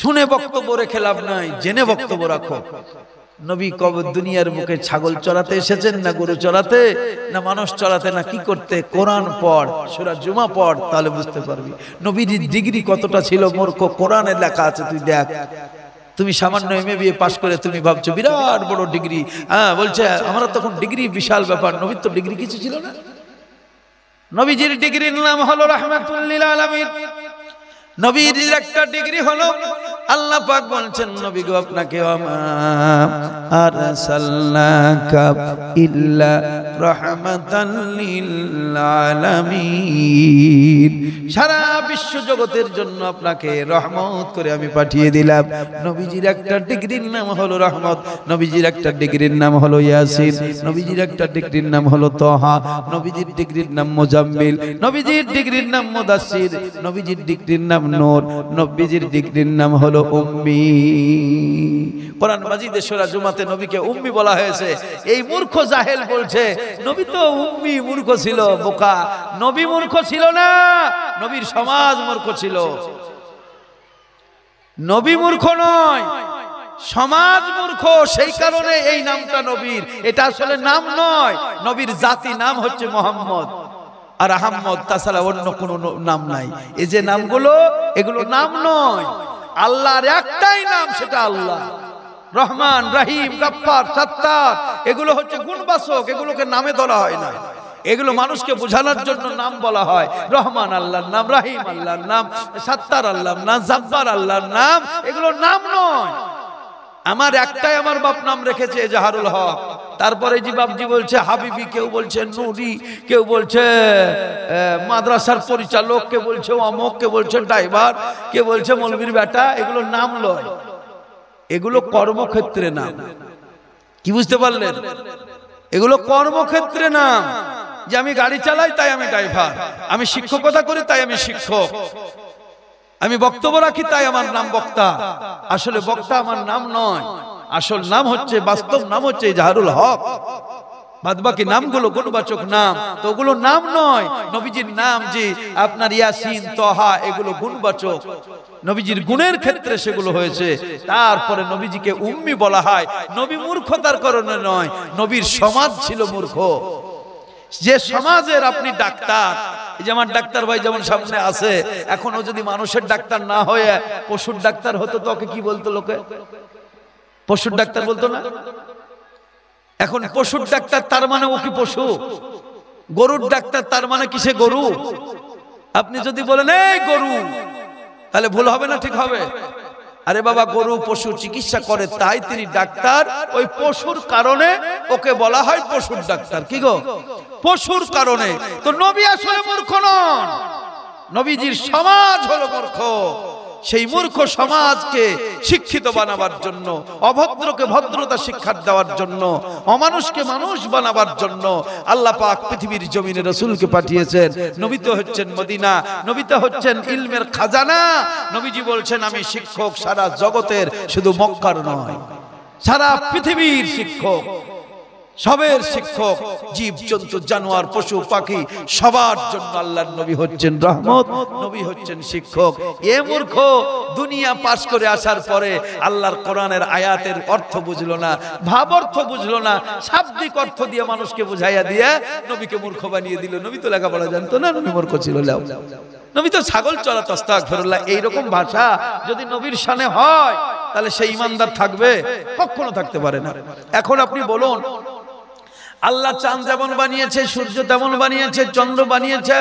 শুনে বক্তব্য রেখে লাভ নাই, জেনে বক্তব্য রাখো। নবী কবে দুনিয়ার মুখে ছাগল চড়াতে এসেছেন, না গরু চড়াতে, না মানুষ চড়াতে, না কি করতে? কোরআন পড়, সূরা জুমা পড়, তাহলে বুঝতে পারবি নবীর ডিগ্রি কতটা ছিল। মূর্খ, কোরআনে লেখা আছে, তুই দেখ। তুমি সামান্য MA পাস করে তুমি ভাবছো বিরাট বড় ডিগ্রি। বলছে আমরা তখন ডিগ্রি বিশাল ব্যাপার, নবীর তো ডিগ্রি কিছু ছিল না। নবীজির ডিগ্রির নাম হলো রাহমাতুল লিল আলামিন। নবীর একটা ডিগ্রি হলো, আল্লাহ পাক বলছেন নবী গো আপনাকে আরসালনাকা ইল্লা রাহমাতাল লিল আলামিন, সারা বিশ্ব জগতের জন্য আপনাকে রহমত করে আমি পাঠিয়ে দিলাম। নবীজির একটা ডিগ্রির নাম হলো রহমত, নবীজির একটা ডিগ্রির নাম হলো ইয়াসিন, নবীজির একটা ডিগ্রির নাম হলো তহা, নবীজির ডিগ্রির নাম মুজাম্মিল, নবীজির ডিগ্রির নাম মুদাসসির, নবীজির ডিগ্রির নাম নূর, নবীজির ডিগ্রির নাম হলো উম্মি। কোরআন মাজিদে সূরা জুমাতে নবীকে উম্মি বলা হয়েছে। এই মূর্খ জাহেল বলছে নবী তো উম্মি, মূর্খ ছিল, বোকা। নবী মূর্খ ছিল না, নবীর সমাজ মূর্খ ছিল। নবী মূর্খ নয়, সমাজ মূর্খ, সেই কারণে এই নামটা নবীর। এটা আসলে নাম নয়, নবীর জাতি নাম হচ্ছে মুহাম্মদ আর আহমদ, তাছাড়া অন্য কোনো নাম নাই। এই যে নামগুলো, এগুলো নাম নয়, আল্লাহর একটাই নাম, সেটা আল্লাহ। রহমান, রহিম, গফফার, সত্তার, এগুলো হচ্ছে গুণবাচক, এগুলোকে নামে ধরা হয় না। এগুলো মানুষকে বোঝানোর জন্য নাম বলা হয়। রহমান আল্লাহর নাম, রহিম আল্লাহর নাম, সত্তার আল্লাহর নাম, জব্বার আল্লাহর নাম, এগুলো নাম নয়। আমার একটাই আমার বাপ নাম রেখেছে এজাহারুল হক। তারপরে জি বাপজি বলছে হাবিবি, কেউ বলছে নুরি, কেউ বলছে মাদ্রাসার পরিচালক, কেউ বলছে অমক, কেউ বলছে ড্রাইভার, কেউ বলছে মৌলবীর বেটা। এগুলো নাম নয়, এগুলো কর্মক্ষেত্রে নাম। কি বুঝতে পারলেন? এগুলো কর্মক্ষেত্রে নাম। যে আমি গাড়ি চালাই তাই আমি ড্রাইভার, আমি শিক্ষকতা করি তাই আমি শিক্ষক, আমি বক্তব্য রাখি তাই আমার নাম বক্তা। আসলে বক্তা আমার নাম নয়, আসল নাম হচ্ছে, বাস্তব নাম হচ্ছে এজাহারুল হক। বাদবাকি নামগুলো গুণবাচক নাম, তো ওগুলো নাম নয়। নবীজির নাম যে আপনার ইয়াসিন, তহা, এগুলো গুণবাচক, নবীজির গুণের ক্ষেত্রে সেগুলো হয়েছে। তারপরে নবীজিকে উম্মি বলা হয়। নবী মূর্খতার কারণে নয়, নবীর সমাজ ছিল মূর্খ। যে সমাজের আপনি ডাক্তার, এই যে আমার ডাক্তার ভাই যেমন সামনে আছে, এখনো যদি মানুষের ডাক্তার না হয়ে পশুর ডাক্তার হতো তো ওকে কি বলতো লোকে? পশুর ডাক্তার বলতো না? এখন পশুর ডাক্তার তার মানে ও কি পশু? গরুর ডাক্তার তার মানে কি সে গরু? আপনি যদি বলেন এই গরু, তাহলে ভুল হবে না ঠিক হবে? আরে বাবা, গরু পশু চিকিৎসা করে তাই তিনি ডাক্তার। ওই পশুর কারণে ওকে বলা হয় পশুর ডাক্তার। কি গো? পশুর কারণে। তো নবী আসলে মূর্খ নন, নবীজির সমাজ হলো মূর্খ। সেই মূর্খ সমাজকে শিক্ষিত বানাবার জন্য, অভদ্রকে ভদ্রতা শিক্ষা দেওয়ার জন্য, অমানুষকে মানুষ বানাবার জন্য আল্লাহ পাক পৃথিবীর জমিনে রাসূলকে পাঠিয়েছেন। নবী তো হচ্ছেন মদিনা, নবী তো হচ্ছেন ইলমের খাজানা। নবীজি বলছেন আমি শিক্ষক সারা জগতের, শুধু মক্কার নয়, সারা পৃথিবীর শিক্ষক, সবের শিক্ষক। জীব জন্তু জানোয়ার পশু পাখি সবার জন্য আল্লাহর নবী হচ্ছেন রহমত, নবী হচ্ছেন শিক্ষক। এ মূর্খ দুনিয়া পাস করে আসার পরে আল্লাহর কোরআনের আয়াতের অর্থ বুঝলো না, ভাব অর্থ বুঝলো না, শাব্দিক অর্থ দিয়ে মানুষকে বুঝাইয়া দিয়ে নবীকে মূর্খ বানিয়ে দিল। নবী তো লেখাপড়া জানতো না, নবী মূর্খ ছিল। নবী তো ছাগল চড়াতো, আস্তাগফিরুল্লাহ। এইরকম ভাষা যদি নবীর শানে হয় তাহলে সেই ইমানদার থাকবে? কখনো থাকতে পারে না। এখন আপনি বলুন, আল্লাহ চাঁদ যেমন বানিয়েছে, সূর্য তেমন বানিয়েছে, চন্দ্র বানিয়েছে,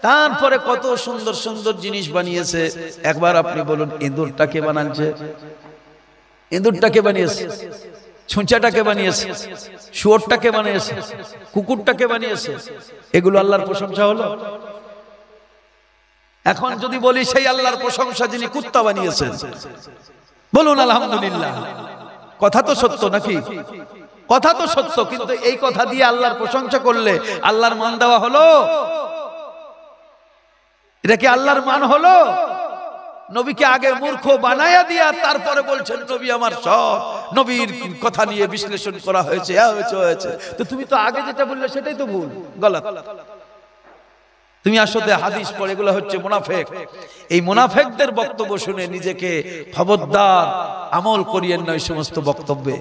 তারপরে কত সুন্দর সুন্দর জিনিস বানিয়েছে। একবার আপনি বলুন ইঁদুরটাকে বানাচ্ছে? ইঁদুরটাকে বানিয়েছে, ছুঁচাটাকে বানিয়েছে, শুয়োরটাকে বানিয়েছে, কুকুরটাকে বানিয়েছে। এগুলো আল্লাহর প্রশংসা হলো? এখন যদি বলি সেই আল্লাহর প্রশংসা যিনি কুত্তা বানিয়েছেন, বলুন আলহামদুলিল্লাহ। কথা তো সত্য নাকি? কথা তো সত্য, কিন্তু এই কথা দিয়ে আল্লাহর প্রশংসা করলে আল্লাহর মান দেওয়া হলো? এটা কি আল্লাহর মান হলো? নবীকে আগে মূর্খ বানায়া দিয়া তারপরে বলছেন নবী আমার সব। নবীর কথা নিয়ে বিশ্লেষণ করা হয়েছে, হয়েছে। তো তুমি তো আগে যেটা বললে সেটাই তো ভুল, গলত। তুমি আসলে হাদিস পড়ে, এগুলো হচ্ছে মুনাফিক। এই মুনাফিকদের বক্তব্য শুনে নিজেকে খবরদার আমল করিয়েন না। এই সমস্ত বক্তব্যে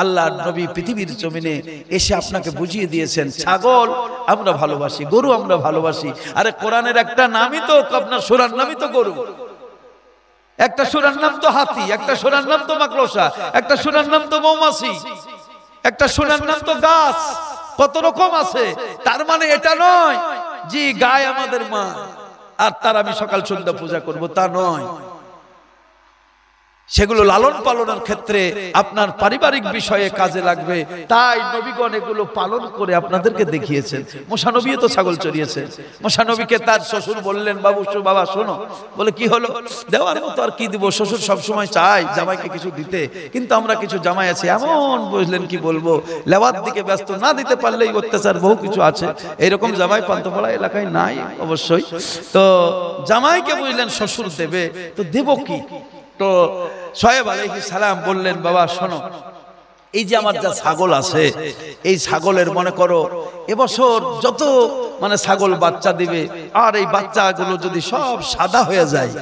আল্লাহর নবী পৃথিবীর জমিনে এসে আপনাকে বুঝিয়ে দিয়েছেন ছাগল আমরা ভালোবাসি, গরু আমরা ভালোবাসি। আরে কোরআনের একটা নামই তো, আপনার সূরার নামই তো গরু, একটা সূরার নাম তো হাতি, একটা সূরার নাম তো মাকড়সা, একটা সূরার নাম তো মৌমাছি, একটা সূরার নাম তো গাছ, কত রকম আছে। তার মানে এটা নয় জি গায় আমাদের মা আর তার আমি সকাল সন্ধ্যা পূজা করব, তা নয়। সেগুলো লালন পালনের ক্ষেত্রে আপনার পারিবারিক বিষয়ে কাজে লাগবে, তাই নবীগণ এগুলো পালন করে আপনাদেরকে দেখিয়েছেন। মুসা নবী তো ছাগল চড়িয়েছেন। মুসা নবীকে তার শ্বশুর বললেন, বাবা শোনো। বলে কি হলো? দেওয়ার মতো আর কি দিব, শ্বশুর সবসময় চায় জামাইকে কিছু দিতে, কিন্তু আমরা কিছু জামাই আছি এমন, বুঝলেন কি বলবো, লেওয়ার দিকে ব্যস্ত, না দিতে পারলেই অত্যাচার বহু কিছু আছে। এইরকম জামাই পান্থপাড়া এলাকায় নাই অবশ্যই। তো জামাইকে বুঝলেন শ্বশুর দেবে, তো দেব কি? তো শোয়েব আলাইহিস সালাম বললেন, বাবা শোনো, এই যে আমার যা ছাগল আছে, এই ছাগলের মনে করো এবছর যত ছাগল বাচ্চা দিবে, আর এই বাচ্চাগুলো যদি সব সাদা হয়ে যায়,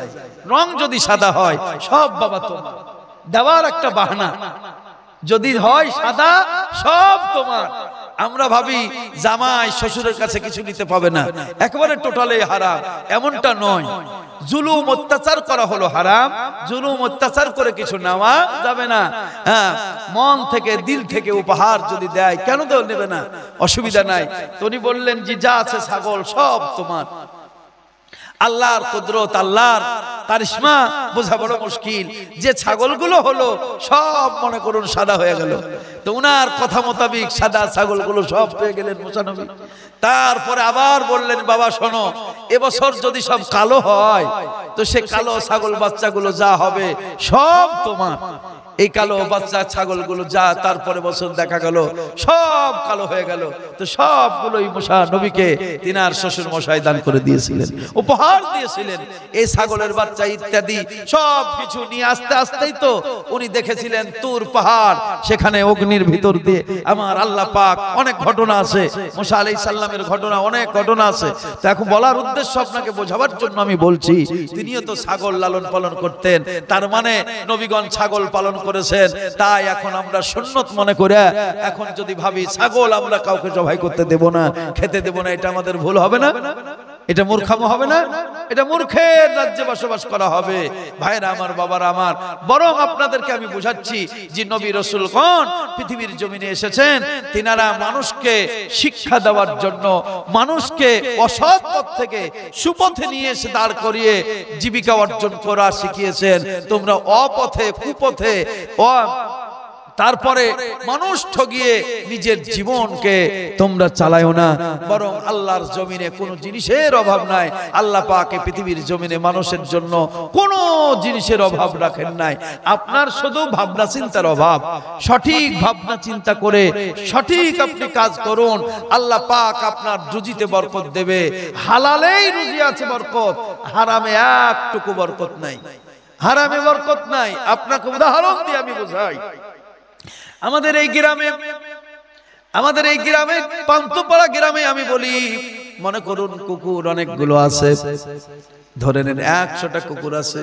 রং যদি সাদা হয়, সব বাবা তোমার। দেওয়ার একটা বাহানা, যদি হয় সাদা সব তোমার। আমরা ভাবি জামাই শ্বশুরের কাছে কিছু নিতে পাবে না, একেবারে টোটালি হারাম, এমনটা নয়। জুলুম অত্যাচার করা হলো হারাম, জুলুম অত্যাচার করে কিছু নেওয়া যাবে না। হ্যাঁ, মন থেকে দিল থেকে উপহার যদি দেয়, কেন তো নেবে না, অসুবিধা নাই। তো উনি বললেন যে যা আছে ছাগল সব তোমার। আল্লাহর কুদরত, আল্লাহর কারিশমা বোঝা বড় মুশকিল। যে ছাগলগুলো হলো সব মনে করুন সাদা হয়ে গেল, তো উনার কথা মোতাবিক সাদা ছাগলগুলো সব পেয়ে গেলেন মুসা নবী। তারপরে আবার বললেন, বাবা শোনো, এবছর যদি সব কালো হয়, তো সে কালো ছাগল বাচ্চাগুলো যা হবে সব তোমার। এই কালো বাচ্চা ছাগলগুলো যা তারপরে বছর দেখা গেল সব কালো হয়ে গেল, তো সবগুলোই মুসা নবীকে তিনার শ্বশুর মশাই দান করে দিয়েছিলেন, উপহার দিয়েছিলেন। এই ছাগলের বাচ্চা ইত্যাদি সব কিছু নিয়ে আস্তে আস্তেই তো উনি দেখেছিলেন তুর পাহাড়, সেখানে অগ্নির ভিতর দিয়ে আমার আল্লাহ পাক, অনেক ঘটনা আছে মুসা আলাইহিস সালামের ঘটনা, অনেক ঘটনা আছে। তো এখন বলার উদ্দেশ্য আপনাকে বোঝাবার জন্য আমি বলছি, তিনিও তো ছাগল লালন পালন করতেন, তার মানে নবীগণ ছাগল পালন করেছেন। তাই এখন আমরা সুন্নত মনে করে এখন যদি ভাবি ছাগল আমরা কাউকে জবাই করতে দেব না, খেতে দেব না, এটা আমাদের ভুল হবে না? এটা মূর্খামো হবে না? এটা মূর্খের রাজ্যে বসবাস করা হবে। ভাইরা আমার, বাবারা আমার, বরং আপনাদেরকে আমি বোঝাচ্ছি যে নবী রাসূলগণ পৃথিবীর জমিনে এসেছেন, তিনারা মানুষকে শিক্ষা দেওয়ার জন্য, মানুষকে অসৎ পথ থেকে সুপথে নিয়ে এসে দাঁড় করিয়ে জীবিকা অর্জন করা শিখিয়েছেন। তোমরা অপথে, কুপথে, তারপরে মানুষ ঠগিয়ে নিজের জীবনকে তোমরা চালায়ও না, বরং আল্লাহর জমিনে কোনো জিনিসের অভাব নাই। আল্লাহ পাক পৃথিবীর জমিনে মানুষের জন্য কোনো জিনিসের অভাব রাখেন নাই। আপনার শুধু ভাবনা চিন্তার অভাব। সঠিক ভাবনা চিন্তা করে সঠিক আপনি কাজ করুন, আল্লাহ পাক আপনার রুজিতে বরকত দেবে। হালালেই রুজি আছে বরকত, হারামে একটুকু বরকত নাই, হারামে বরকত নাই। আপনাকে উদাহরণ দিয়ে আমি বোঝাই। আমাদের এই গ্রামে পান্থপাড়া গ্রামে আমি বলি, মনে করুন কুকুর অনেকগুলো আছে, ধরে নেন 100টা কুকুর আছে।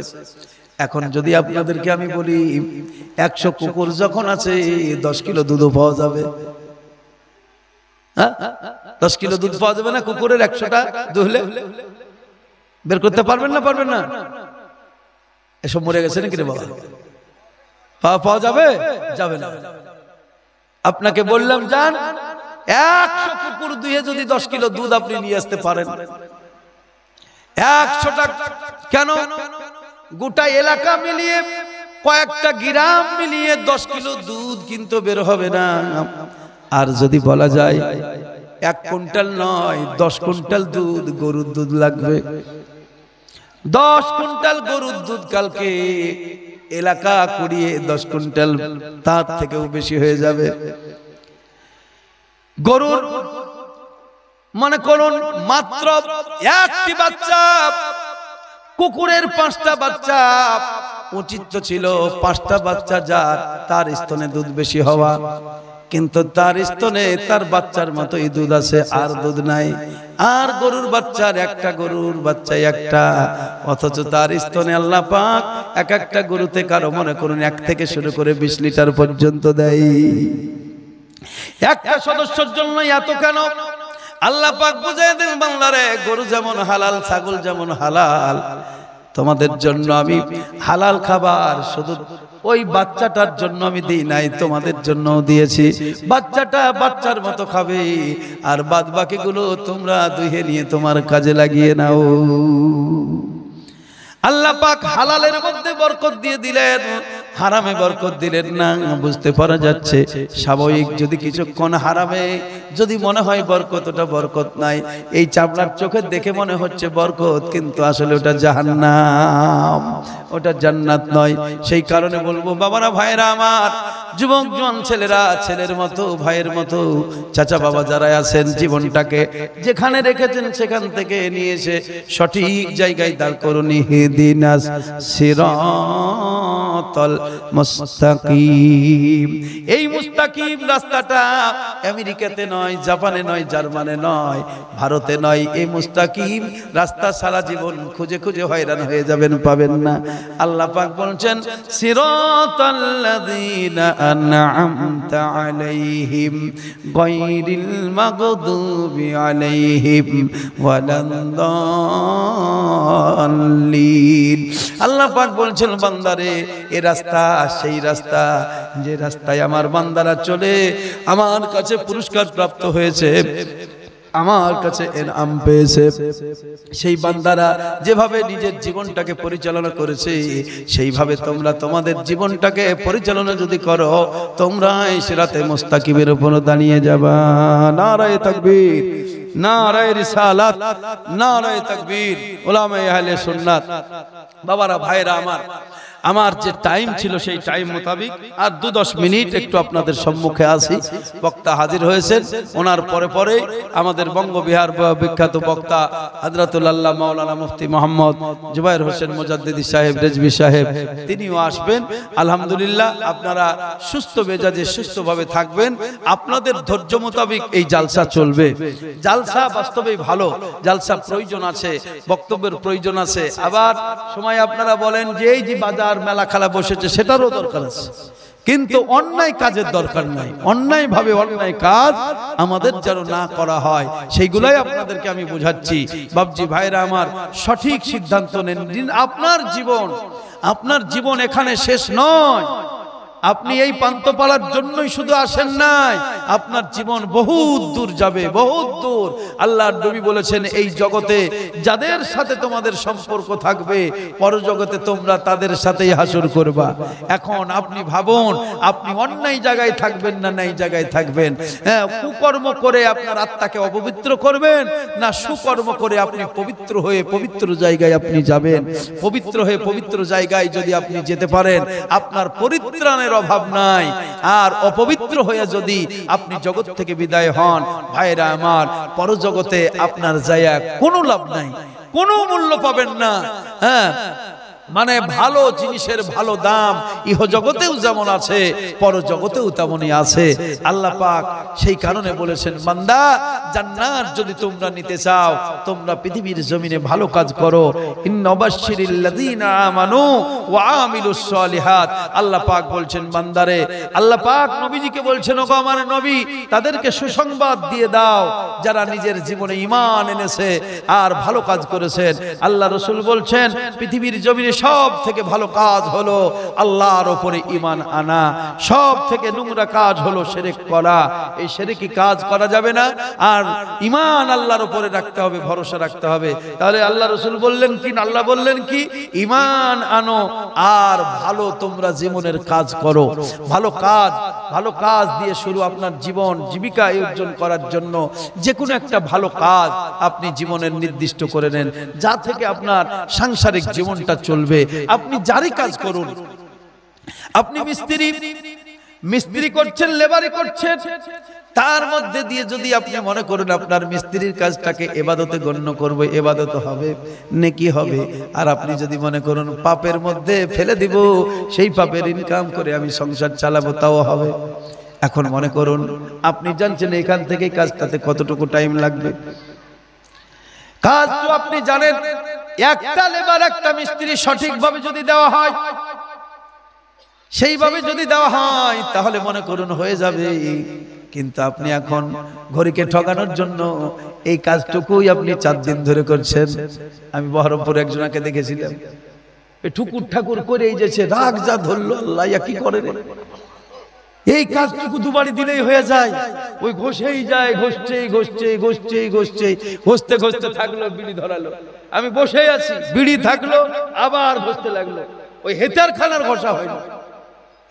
এখন যদি আপনাদেরকে আমি বলি 100 কুকুর যখন আছে, 10 কিলো দুধও পাওয়া যাবে। 10 কিলো দুধ পাওয়া যাবে না কুকুরের? 100টা দুহলে বের করতে পারবেন না? পারবেন না? এসব মরে গেছে নাকি রে বাবা? পাওয়া যাবে? যাবে না। আপনাকে বললাম যান, 100 কুকুর দুয়ে যদি 10 কিলো দুধ আপনি নিয়ে আসতে পারেন, 100টা কেন, গোটা এলাকা মিলিয়ে, কয়েকটা গ্রাম মিলিয়ে 10 কিলো দুধ কিন্তু বের হবে না। আর যদি বলা যায় 1 কুইন্টাল নয়, 10 কুইন্টাল দুধ, গরুর দুধ লাগবে। 10 কুইন্টাল গরুর দুধ কালকে এলাকা কুড়িয়ে 10 কুইন্টাল, তার থেকেও বেশি হয়ে যাবে। গরুর মনে করুন মাত্র 1টি বাচ্চা, কুকুরের 5টা বাচ্চা। উচিত ছিল 5টা বাচ্চা যার, তার স্তনে দুধ বেশি হওয়া, কিন্তু তার স্তনে তার বাচ্চার মতোই দুধ আছে, আর দুধ নাই। আর গরুর বাচ্চার একটা, গরুর বাচ্চাই একটা, অথচ তার স্তনে আল্লাহ পাক এক একটা গরুতে কারো মনে করুন 1 থেকে শুরু করে 20 লিটার পর্যন্ত দেয়। একটা সদস্যের জন্য এত কেন? আল্লাহ পাক বুঝিয়ে দেন বান্দারে, গরু যেমন হালাল, ছাগল যেমন হালাল, তোমাদের জন্য আমি হালাল খাবার শুধু ওই বাচ্চাটার জন্য আমি দিই নাই, তোমাদের জন্য দিয়েছি। বাচ্চাটা বাচ্চার মতো খাবে, আর বাদ বাকিগুলো তোমরা দুহে নিয়ে তোমার কাজে লাগিয়ে নাও। আল্লাহ পাক হালালের মধ্যে বরকত দিয়ে দিলেন, হারামে বরকত দিলেন না। বুঝতে পারা যাচ্ছে স্বাভাবিক যদি কিছুক্ষণ হারামে যদি মনে হয় বরকত, ওটা বরকত নাই। এই চামড়ার চোখে দেখে মনে হচ্ছে বরকত, কিন্তু আসলে ওটা জাহান্নাম, ওটা জান্নাত নয়। সেই কারণে বলবো বাবারা, ভাইরা আমার, যুবক জোয়ান ছেলেরা, ছেলের মতো ভাইয়ের মতো চাচা বাবা যারা আছেন, জীবনটাকে যেখানে রেখেছেন সেখান থেকে নিয়ে এসে সঠিক জায়গায় দাঁড় করুন। ইহদিনাস সিরাতাল মুস্তাকিম। এই মুস্তাকিম রাস্তাটা আমেরিকাতে নয়, জাপানে নয়, জার্মানে নয়, ভারতে নয়। এই মুস্তাকিম রাস্তা সারা জীবন খুঁজে খুঁজে হয়রান হয়ে যাবেন, পাবেন না। আল্লাহ পাক বলছেন সিরাতাল্লাযীনা আন'আমতা আলাইহিম গায়রিল মাগদুবি আলাইহিম ওয়ালাদ-দাল্লিন। আল্লাহ পাক বলছেন বান্দারে, এই রাস্তা সেই রাস্তা যে রাস্তায় আমার বান্দারা চলে আমার কাছে পুরস্কার প্রাপ্ত হয়েছে, আমার কাছে এনাম পেয়েছে। সেই বান্দারা যেভাবে নিজের জীবনটাকে পরিচালনা করেছে, সেইভাবে তোমরা তোমাদের জীবনটাকে পরিচালনা যদি করো, তোমরা এই সিরাতে মুস্তাকিমের উপর দাঁড়িয়ে যাবা। নারায়ে তাকবীর, নারায়ে রিসালাত, নারায়ে তাকবীর। উলামায়ে আহলে সুন্নাত। বাবারা, ভাইরা আমার, আমার যে টাইম ছিল সেই টাইম মোতাবেক আর 2-10 মিনিট একটু আপনাদের সম্মুখে আসি। বক্তা হাজির হয়েছেন, ওনার পরে পরে আমাদের বঙ্গবিহার বিখ্যাত বক্তা হযরতুল আল্লাহ মাওলানা মুফতি মোহাম্মদ জুবায়ের হোসেন মুজাদ্দিদি সাহেব রেজভী সাহেব, তিনিও আসবেন। আলহামদুলিল্লাহ, আপনারা সুস্থ মেজাজে সুস্থভাবে থাকবেন। আপনাদের ধৈর্য মোতাবেক এই জালসা চলবে। জালসা বাস্তবেই ভালো, জালসা প্রয়োজন আছে, বক্তব্যের প্রয়োজন আছে। আবার সময় আপনারা বলেন যে এই যে বাজার মেলা খেলা বসেছে, সেটারও দরকার আছে, কিন্তু অন্যায় কাজের দরকার নাই। অন্যায় ভাবে অন্যায় কাজ আমাদের যেন না করা হয়, সেইগুলাই আপনাদেরকে আমি বোঝাচ্ছি। বাবজি ভাইরা আমার, সঠিক সিদ্ধান্ত নেন। আপনার জীবন এখানে শেষ নয়। আপনি এই পান্থপাড়ার জন্যই শুধু আসেন নাই, আপনার জীবন বহুত দূর যাবে, বহুত দূর। আল্লাহর নবী বলেছেন, এই জগতে যাদের সাথে তোমাদের সম্পর্ক থাকবে, পরজগতে তোমরা তাদের সাথেই হাসর করবা। এখন আপনি ভাবুন, আপনি অন্যায় জায়গায় থাকবেন না ন্যায় জায়গায় থাকবেন? কুকর্ম করে আপনার আত্মাকে অপবিত্র করবেন, না সুকর্ম করে আপনি পবিত্র হয়ে পবিত্র জায়গায় আপনি যাবেন? পবিত্র হয়ে পবিত্র জায়গায় যদি আপনি যেতে পারেন, আপনার পরিত্রাণের অভাব নাই। আর অপবিত্র হয়ে যদি আপনি জগৎ থেকে বিদায় হন, ভাইরা আমার, পরজগতে আপনার জায়গা কোনো লাভ নাই, কোনো মূল্য পাবেন না। হ্যাঁ, মানে ভালো জিনিসের ভালো দাম ইহ জগতেও যেমন আছে, পরজগতেও তেমনই আছে। আল্লাহ পাক সেই কারণে বলেছেন, বান্দা, জান্নাত যদি তোমরা নিতে চাও, তোমরা পৃথিবীর জমিনে ভালো কাজ করো। ইন্নাবাশশিরিল লাযীনা আমানু ওয়া আমিলুস সালিহাত। আল্লাহ পাক বলছেন বান্দারে, আল্লাহ পাক নবীজিকে বলছেন, ওগো আমার নবী, তাদেরকে সুসংবাদ দিয়ে দাও যারা নিজের জীবনে ঈমান এনেছে আর ভালো কাজ করেছেন। আল্লাহ রাসূল বলছেন, পৃথিবীর জমিনে সব থেকে ভালো কাজ হলো আল্লাহর উপরে ঈমান আনা, সব থেকে নোংরা কাজ হলো শিরক করা। এই শিরকি কাজ করা যাবে না, আর ঈমান আল্লাহর উপরে রাখতে হবে, ভরসা রাখতে হবে। তাহলে আল্লাহ রাসূল বললেন কি, আল্লাহ বললেন কি, ঈমান আনো আর ভালো তোমরা জীবনের কাজ করো। ভালো কাজ দিয়ে শুরু আপনার জীবন জীবিকা অর্জন করার জন্য যে কোনো একটা ভালো কাজ আপনি জীবনের নির্দিষ্ট করে নেন, যা থেকে আপনার সাংসারিক জীবনটা চলবে। আপনি যারই কাজ করুন, আপনি মিস্ত্রি করছেন, লেবারি করছেন, তার মধ্যে দিয়ে যদি আপনি মনে করেন আপনার মিস্ত্রির কাজটাকে ইবাদতে গণ্য করব, ইবাদত হবে, নেকি হবে, আর আপনি যদি মনে করেন পাপের মধ্যে ফেলে দিব, সেই পাপের ইনকাম করে আমি সংসার চালাবো, তাও হবে। এখন মনে করুন, আপনি জানছেন এখান থেকে কাজটাতে কতটুকু টাইম লাগবে। কাজ তো আপনি জানেন, একটা লেবার একটা মিস্ত্রি সঠিকভাবে যদি দেওয়া হয়, সেইভাবে যদি দেওয়া হয়, তাহলে মনে করুন হয়ে যাবে। কিন্তু আপনি এখন ঘড়িকে ঠকানোর জন্য এই কাজটুকুই আপনি 4 দিন ধরে করছেন। আমি বহরমপুরে একজনকে দেখেছিলাম, ঠুকুর ঠাকুর করে এই যে রাগ যা ধরলো, আল্লাহ কি করে রে, এই কাজটুকু দুবারই দিলেই হয়ে যায়। ওই ঘষেই যায়, ঘষতে থাকলো, বিড়ি ধরালো, আমি বসে আছি, বিড়ি থাকলো, আবার ঘষতে লাগলো। ওই হেতার খানার ঘষা হয়নি,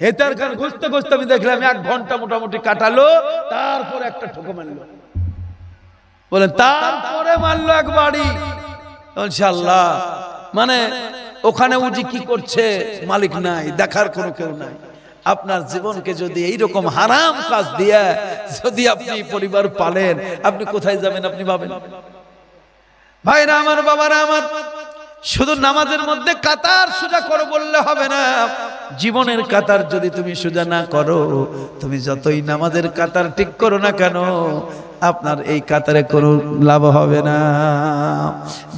হেতার খান খুঁজতে খুঁজতে আমি দেখলাম 1 ঘন্টা মোটামুটি কাটালো, তারপরে একটা ঠোকা মারলো। বলেন তারপরে মারলো এক বাড়ি। ইনশাআল্লাহ মানে ওখানে উজি কি করছে মালিক নাই, দেখার কোনো কেউ নাই। আপনার জীবনকে যদি এইরকম হারাম কাজ দিয়ে যদি আপনি পরিবার পালেন, আপনি কোথায় যাবেন আপনি ভাবেন? ভাইরা আমার, বাবারা আমার, শুধু নামাজের মধ্যে কাতার সোজা করো বললে হবে না। জীবনের কাতার যদি তুমি সোজা না করো, তুমি যতই নামাজের কাতার ঠিক করো না কেন, আপনার এই কাতারে কোনো লাভ হবে না।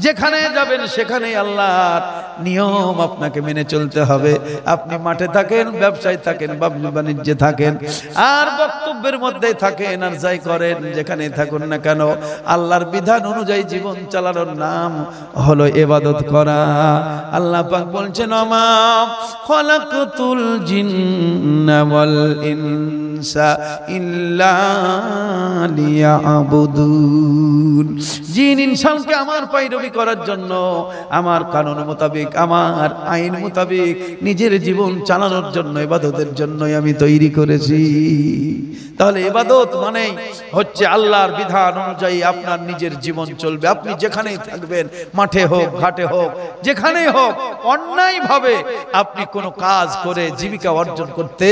যেখানে যাবেন সেখানেই আল্লাহর নিয়ম আপনাকে মেনে চলতে হবে। আপনি মাঠে থাকেন, ব্যবসায় থাকেন, বাণিজ্যে থাকেন, আর বক্তব্যের মধ্যেই থাকেন, আর যাই করেন, যেখানে থাকুন না কেন, আল্লাহর বিধান অনুযায়ী জীবন চালানোর নাম হলো ইবাদত করা। আল্লাহ পাক বলছেন, আমা খালাকাতুল জিন্না ওয়াল ইনসা ইল্লা লিয়াবুদুন। জিন ইনসানকে আমার পায়রবি করার জন্য, আমার কানুন মোতাবেক, আমার আইন মোতাবেক নিজের জীবন চালানোর জন্য, ইবাদতের জন্যই আমি তৈরি করেছি। তাহলে ইবাদত মানে হচ্ছে আল্লাহর বিধান অনুযায়ী আপনার নিজের জীবন চলবে। আপনি যেখানেই থাকবেন, মাঠে হোক, ঘাটে হোক, যেখানেই হোক, অন্যায় ভাবে আপনি কোনো কাজ করে জীবিকা অর্জন করতে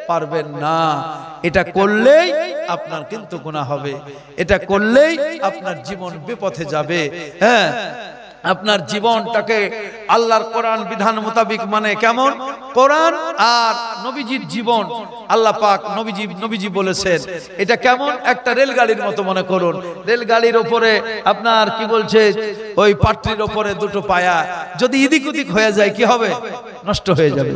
পারবেন না। এটা করলেই আপনার কিন্তু গুনাহ হবে, এটা করলেই আপনার জীবন বিপথে যাবে। হ্যাঁ, আপনার জীবনটাকে আল্লাহর কোরআন বিধান মোতাবেক মানে কেমন? কোরআন আর নবীজির জীবন, আল্লাহ পাক নবীজি বলেছেন এটা কেমন? একটা রেলগাড়ির মতো মনে করুন। রেলগাড়ির উপরে আপনার কি বলছে, ওই পাট্রির উপরে দুটো পায়া যদি এদিক ওদিক হয়ে যায় কি হবে? নষ্ট হয়ে যাবে,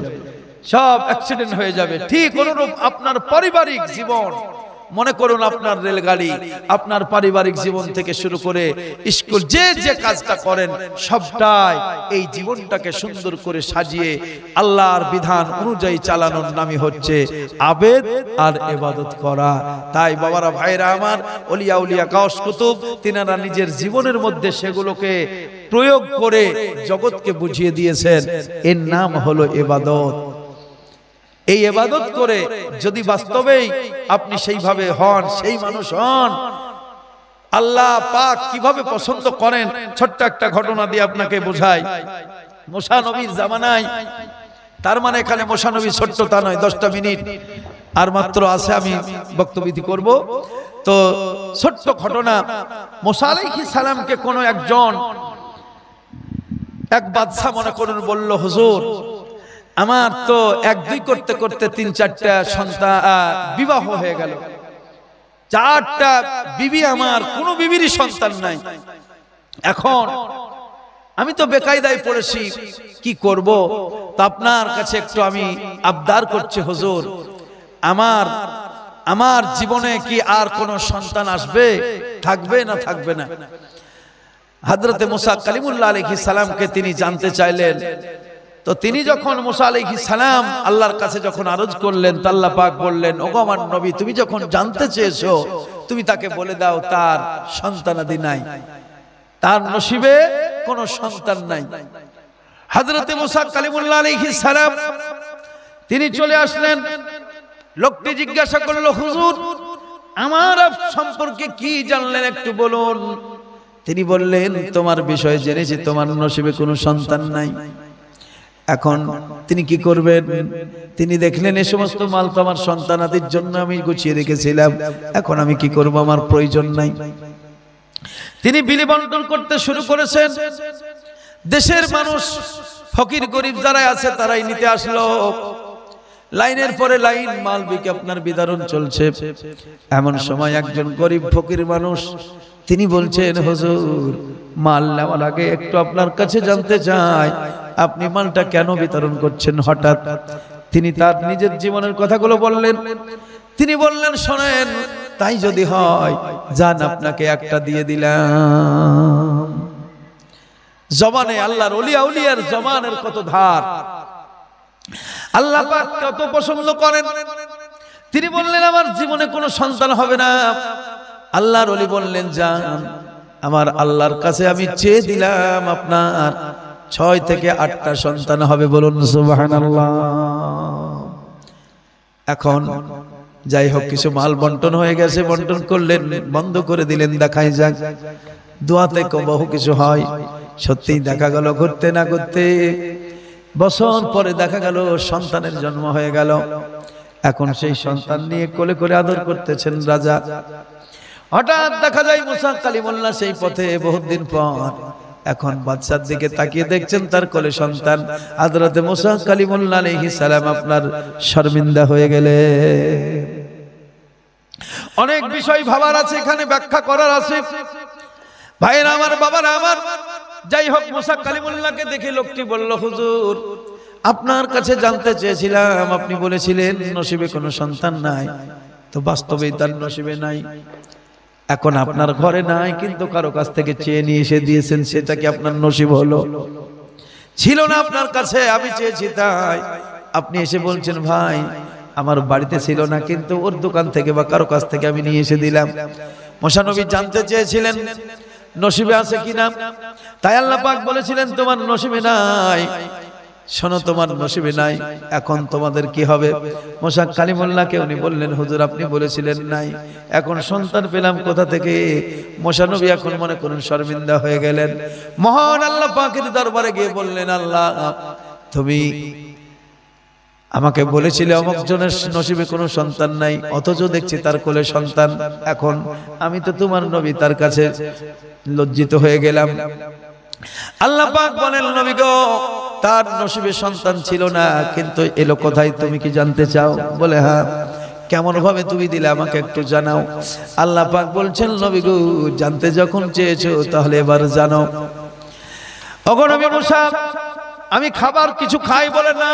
সব অ্যাক্সিডেন্ট হয়ে যাবে। ঠিক অনুরূপ আপনার পারিবারিক জীবন, মনে করুন আপনার রেলগাড়ি, আপনার পারিবারিক জীবন থেকে শুরু করে স্কুল, যে কাজটা করেন সবটাই এই জীবনটাকে সুন্দর করে সাজিয়ে আল্লাহর বিধান অনুযায়ী চালানোর নামই হচ্ছে আবেদ আর ইবাদত করা। তাই বাবারা, ভাইরা আমার, ওলিয়া উলিয়া গাউস কুতুব তিনারা নিজের জীবনের মধ্যে সেগুলোকে প্রয়োগ করে জগৎকে বুঝিয়ে দিয়েছেন, এর নাম হলো ইবাদত। এই ইবাদত করে যদি বাস্তবেই আপনি সেইভাবে হন, সেই মানুষ হন, আল্লাহ পাক কিভাবে পছন্দ করেন ছোট্ট একটা ঘটনা দিয়ে আপনাকে বোঝাই। মুসা নবীর জামানায়, তার মানে এখানে মুসা নবী ছোট্ট তা নয়, 10টা মিনিট আর মাত্র আছে, আমি বক্তব্য করব। তো ছোট্ট ঘটনা, মুসা আলাইহিস সালামকে কোনো একজন, এক বাদশা মনে করুন, বলল, হুজুর আমার তো 1-2 করতে করতে 3-4টা সন্তান বিবাহ হয়ে গেল, 4টা বিবি, আমার কোনো বিবিরই সন্তান নাই। এখন আমি তো বেকায়দায় পড়েছি, কি করব? তো আপনার কাছে একটু আমি আবদার করছি, হুজুর আমার জীবনে কি আর কোনো সন্তান আসবে, থাকবে না থাকবে না? হযরতে মুসা কালিমুল্লাহ আলাইহিস সালামকে তিনি জানতে চাইলেন। তো তিনি যখন মুসা আলাইহিস সালাম আল্লাহর কাছে যখন আরজ করলেন, আল্লাহ পাক বললেন, ওগো আমার নবী, তুমি যখন জানতে চেয়েছো, তুমি তাকে বলে দাও তার সন্তানাদি নাই, তার নসিবে কোনো সন্তান নাই। হযরতে মুসা কালিমুল্লাহ আলাইহিস সালাম তিনি চলে আসলেন। লোকটি জিজ্ঞাসা করলো, হুজুর আমার সম্পর্কে কি জানলেন একটু বলুন। তিনি বললেন, তোমার বিষয়ে জেনেছি তোমার নসিবে কোনো সন্তান নাই। এখন তিনি কি করবেন? তিনি দেখলেন এই সমস্ত মাল তো আমার সন্তানাদির জন্য আমি গুছিয়ে রেখেছিলাম, এখন আমি কি করব, আমার প্রয়োজন নাই। তিনি বিলি বন্টন করতে শুরু করেছেন। দেশের মানুষ, ফকির গরিব যারা আছে তারাই নিতে আসলো। লাইনের পরে লাইন মাল আপনার বিতরণ চলছে। এমন সময় একজন গরিব ফকির মানুষ তিনি বলছেন, হুজুর মাল নেওয়ার আগে একটু আপনার কাছে জানতে চাই, আপনি মালটা কেন বিতরণ করছেন হঠাৎ? তিনি তার নিজের জীবনের কথাগুলো বললেন। তিনি বললেন, শোনেন, তাই যদি হয় জান আপনাকে একটা দিয়ে দিলাম। জবানে আল্লাহর ওলিয়া উলিয়ার জবানের কত ধার, আল্লাহ পাক কত পছন্দ করেন। তিনি বললেন, আমার জীবনে কোনো সন্তান হবে না। আল্লাহর ওলি বললেন, জান আমার আল্লাহর কাছে আমি চেয়ে দিলাম আপনার 6 থেকে 8টা সন্তান হবে। বলুন সুবহানাল্লাহ। এখন যাই হোক কিছু মাল বন্টন হয়ে গেছে, বন্টন করলেন, বন্ধ করে দিলেন, দেখাই যাক দোয়াতে বহু কিছু হয়। সত্যি দেখা গেল ঘুরতে না ঘুরতে বছর পরে দেখা গেল সন্তানের জন্ম হয়ে গেল। এখন সেই সন্তান নিয়ে কোলে করে আদর করতেছেন রাজা। হঠাৎ দেখা যায় মুসা কালিমুল্লাহ সেই পথে বহুত দিন পর। এখন বাদশার দিকে তাকিয়ে দেখছেন তার কোলে সন্তান। হযরতে মুসা কালিমুল্লাহ আলাইহিস সালাম আপনার শর্মিন্দা হয়ে গেলে। অনেক বিষয় ভাবার আছে, এখানে ব্যাখ্যা করার আছে। ভাইরা আমার, বাবারা আমার, যাই হোক মুসা কালিমুল্লাহকে দেখে লোকটি বলল, হুজুর আপনার কাছে জানতে চেয়েছিলাম, আপনি বলেছিলেন নসিবে কোনো সন্তান নাই, তো বাস্তবেই তার নসিবে নাই। এখন আপনার ঘরে নাই, কিন্তু কারো কাছ থেকে চেয়ে নিয়ে এসে দিয়েছেন, সেটা কি আপনার নসিব হলো? ছিল না আপনার কাছে, আমি চেয়েছি তাই আপনি এসে বলছেন ভাই আমার বাড়িতে ছিল না, কিন্তু ওর দোকান থেকে বা কারো কাছ থেকে আমি নিয়ে এসে দিলাম। মুসা নবী জানতে চেয়েছিলেন নসিবে আছে কিনা, তাই আল্লাহ পাক বলেছিলেন তোমার নসিবে নাই। শোনো, তোমার নসিবে নাই, এখন তোমাদের কি হবে? মুসা কালিমুল্লাহকে উনি বললেন, হুজুর আপনি বলেছিলেন নাই, এখন সন্তান পেলাম কোথা থেকে? মুসা নবী এখন মনে করুন শর্মিন্দা হয়ে গেলেন। মহান আল্লাহ পাকের দরবারে গিয়ে বললেন, আল্লাহ তুমি আমাকে বলেছিলে অমুক জনের নসিবে কোনো সন্তান নাই, অথচ দেখছি তার কোলে সন্তান। এখন আমি তো তোমার নবী, তার কাছে লজ্জিত হয়ে গেলাম। আল্লাহ পাক বলেন, নবী গো তার নসিবে সন্তান ছিল না, কিন্তু এলো কোথায় তুমি কি জানতে চাও? বলে হ্যাঁ। কেমন ভাবে তুমি দিলে আমাকে একটু জানাও। আল্লাহ পাক বলছেন, নবী গো জানতে যখন চেয়েছো তাহলে এবার জানো। ওগো নবী মুসা, আমি খাবার কিছু খাই বলে না,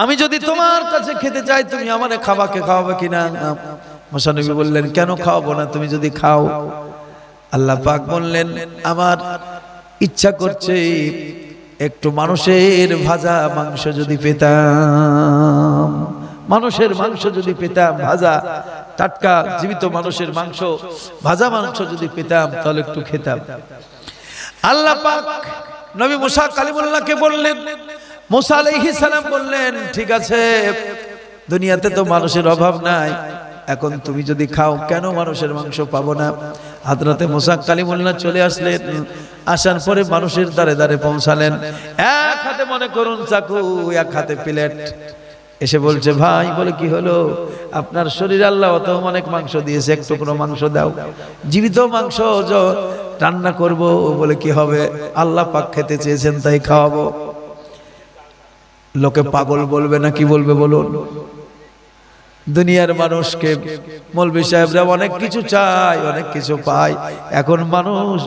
আমি যদি তোমার কাছে খেতে চাই তুমি আমারে খাওয়াবে কিনা? মুসা নবী বললেন, কেন খাওয়াবো না, তুমি যদি খাও। আল্লাহ পাক বললেন, আমার ইচ্ছা করছে একটু মানুষের ভাজা মাংস যদি পেতাম, মানুষের মাংস যদি পেতাম, ভাজা টাটকা জীবিত মানুষের মাংস, ভাজা মাংস যদি পেতাম তাহলে একটু খেতাম। আল্লাহ পাক নবী মুসা কালিমুল্লাহকে বললেন, মুসা আলাইহিস সালাম বললেন, ঠিক আছে দুনিয়াতে তো মানুষের অভাব নাই, এখন তুমি যদি খাও কেন মানুষের মাংস পাবো না? হযরতে মুসা কালিমুল্লাহ চলে আসলেন, আসার পরে মানুষের দ্বারে দ্বারে পৌঁছালেন। এক হাতে মনে করুন চাকু, এক হাতে প্লেট। এসে বলছে, ভাই বলে কি হলো? আপনার শরীরে আল্লাহ অত অনেক মাংস দিয়েছে, এক টুকরো মাংস দাও, জীবিত মাংস রান্না করব। বলে কি হবে? আল্লাহ পাক খেতে চেয়েছেন তাই খাওয়াবো। লোকে পাগল বলবে না কি বলবে বলুন? দুনিয়ার মানুষকে মৌলভী সাহেবরা অনেক কিছু চায়, অনেক কিছু পায়। এখন মানুষ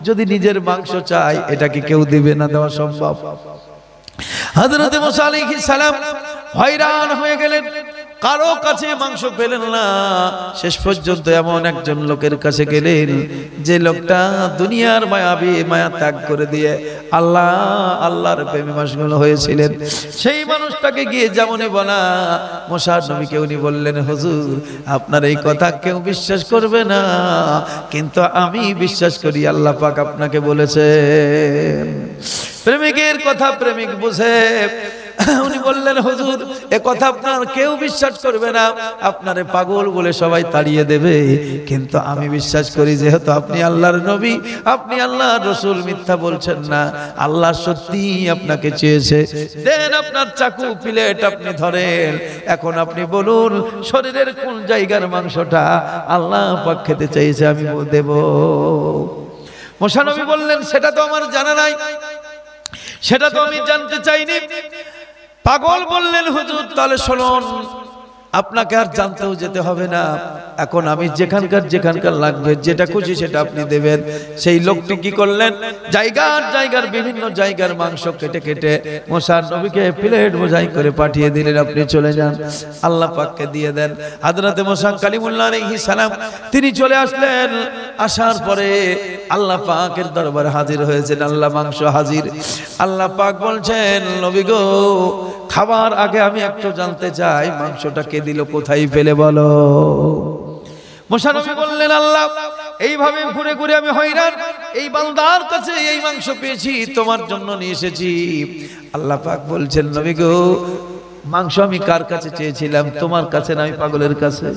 যদি নিজের মাংস চায়, এটা কি কেউ দিবে না? দেওয়া সম্ভব? হযরত মুসা আলাইহিস সালাম হয়রান হয়ে গেলেন, কারো কাছে মাংস পেলেন না। শেষ পর্যন্ত এমন একজন লোকের কাছে গেলেন, যে লোকটা দুনিয়ার মায়া ত্যাগ করে দিয়ে আল্লাহর প্রেমে মশগুল হয়েছিলেন। সেই মানুষটাকে গিয়ে যেমনই বলা, মুসা নবীকে উনি বললেন, হুজুর আপনার এই কথা কেউ বিশ্বাস করবে না, কিন্তু আমি বিশ্বাস করি, আল্লাহ পাক আপনাকে বলেছেন। প্রেমিকের কথা প্রেমিক বুঝে। উনি বললেন, হুজুর এ কথা আপনার কেউ বিশ্বাস করবে না, আপনারে পাগল বলে সবাই তাড়িয়ে দেবে, কিন্তু আমি বিশ্বাস করি, যেহেতু আপনি আল্লাহর নবী, আপনি আল্লাহর রাসূল, মিথ্যা বলছেন না, আল্লাহ সত্যি আপনাকে চেয়েছে। দেন আপনার চাকু প্লেট আপনি ধরেন, এখন আপনি বলুন শরীরের কোন জায়গার মাংসটা আল্লাহ পাক খেতে চাইছে, আমি দেব। মুসা নবী বললেন, সেটা তো আমার জানা নাই, সেটা তো আমি জানতে চাইনি। পাগল বললেন, হুজুর তাহলে শুনুন, আপনাকে আর জানতেও যেতে হবে না, এখন আমি যেখানকার লাগবে যেটা খুশি সেটা আপনি দেবেন। সেই লোকটি কি করলেন, জায়গার বিভিন্ন জায়গার মাংস কেটে কেটে মুসা নবীকে প্লেট বোঝাই করে পাঠিয়ে দিলেন, আপনি চলে যান, আল্লাহ পাককে দিয়ে দেন। হযরত মুসা কালিমুল্লাহ আলাইহিস সালাম তিনি চলে আসলেন। আসার পরে আল্লাহ পাকের দরবারে হাজির হয়েছেন, আল্লাহ মাংস হাজির। আল্লাহ পাক বলছেন, নবী গো খাবার আগে আমি একটু জানতে চাই, মাংসটা কে দিল, কোথায় পেলে বলো। মুসা নবী বললেন, আল্লাহ এইভাবে ঘুরে ঘুরে আমি হয়রান, এই বান্দার কাছে এই মাংস পেয়েছি, তোমার জন্য নিয়ে এসেছি। আল্লাহ পাক বলছেন, নবী গো মাংস আমি কার কাছে চেয়েছিলাম? তোমার কাছে না, আমি পাগলের কাছে?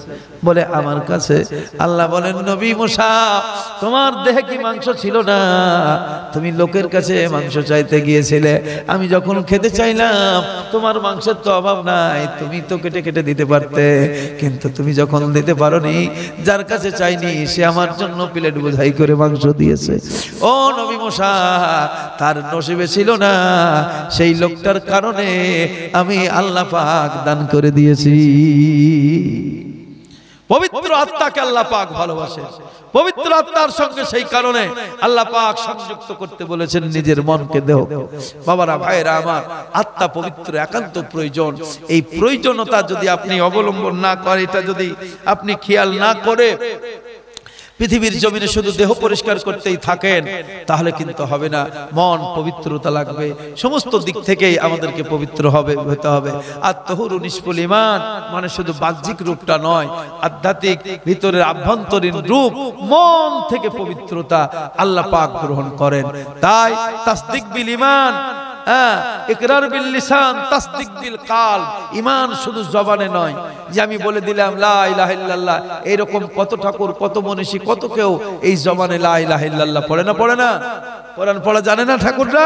বলে আমার কাছে। আল্লাহ বলেন, নবী মুসা, তোমার দেহে কি মাংস ছিল না? তুমি লোকের কাছে মাংস চাইতে গিয়েছিলে, আমি যখন খেতে চাইলাম তোমার মাংসের তো অভাব নাই, তুমি তো কেটে কেটে দিতে পারতে, কিন্তু তুমি যখন দিতে পারোনি, যার কাছে চাইনি সে আমার জন্য প্লেট বোঝাই করে মাংস দিয়েছে। ও নবী মুসা, তার নসিবে ছিল না, সেই লোকটার কারণে আমি আল্লাহ পাক দান করে দিয়েছি। পবিত্র আত্মাকে আল্লাহ পাক ভালোবাসে, পবিত্র আত্মার সঙ্গে সেই কারণে আল্লাহ পাক সংযুক্ত করতে বলেছেন নিজের মনকে দেহ। বাবারা, ভাইরা আমার, আত্মা পবিত্র একান্ত প্রয়োজন। এই প্রয়োজনতা যদি আপনি অবলম্বন না করেন, এটা যদি আপনি খেয়াল না করে পৃথিবীর জমিনে শুধু দেহ পরিষ্কার করতেই থাকেন, তাহলে কিন্তু হবে না। মন পবিত্রতা লাগবে, সমস্ত দিক থেকেই আমাদেরকে পবিত্র হতে হবে। আত-তাহুরু নিসফুল ঈমান, মানে শুধু বাহ্যিক রূপটা নয়, আধ্যাত্মিক ভিতরের আভ্যন্তরীণ রূপ, মন থেকে পবিত্রতা আল্লাহ পাক গ্রহণ করেন। তাই তাসদিক বিল ঈমান, ইকরার বিল লিসান, তাসদিক বিল কালব। ঈমান শুধু জবানে নয়, যে আমি বলে দিলাম লা ইলাহা ইল্লাল্লাহ, এরকম কত ঠাকুর, কত মনীষী, কত কেউ এই জবানে লা ইলাহা ইল্লাল্লাহ পড়ে না? পড়ে না? কোরআন পড়া জানে না ঠাকুররা?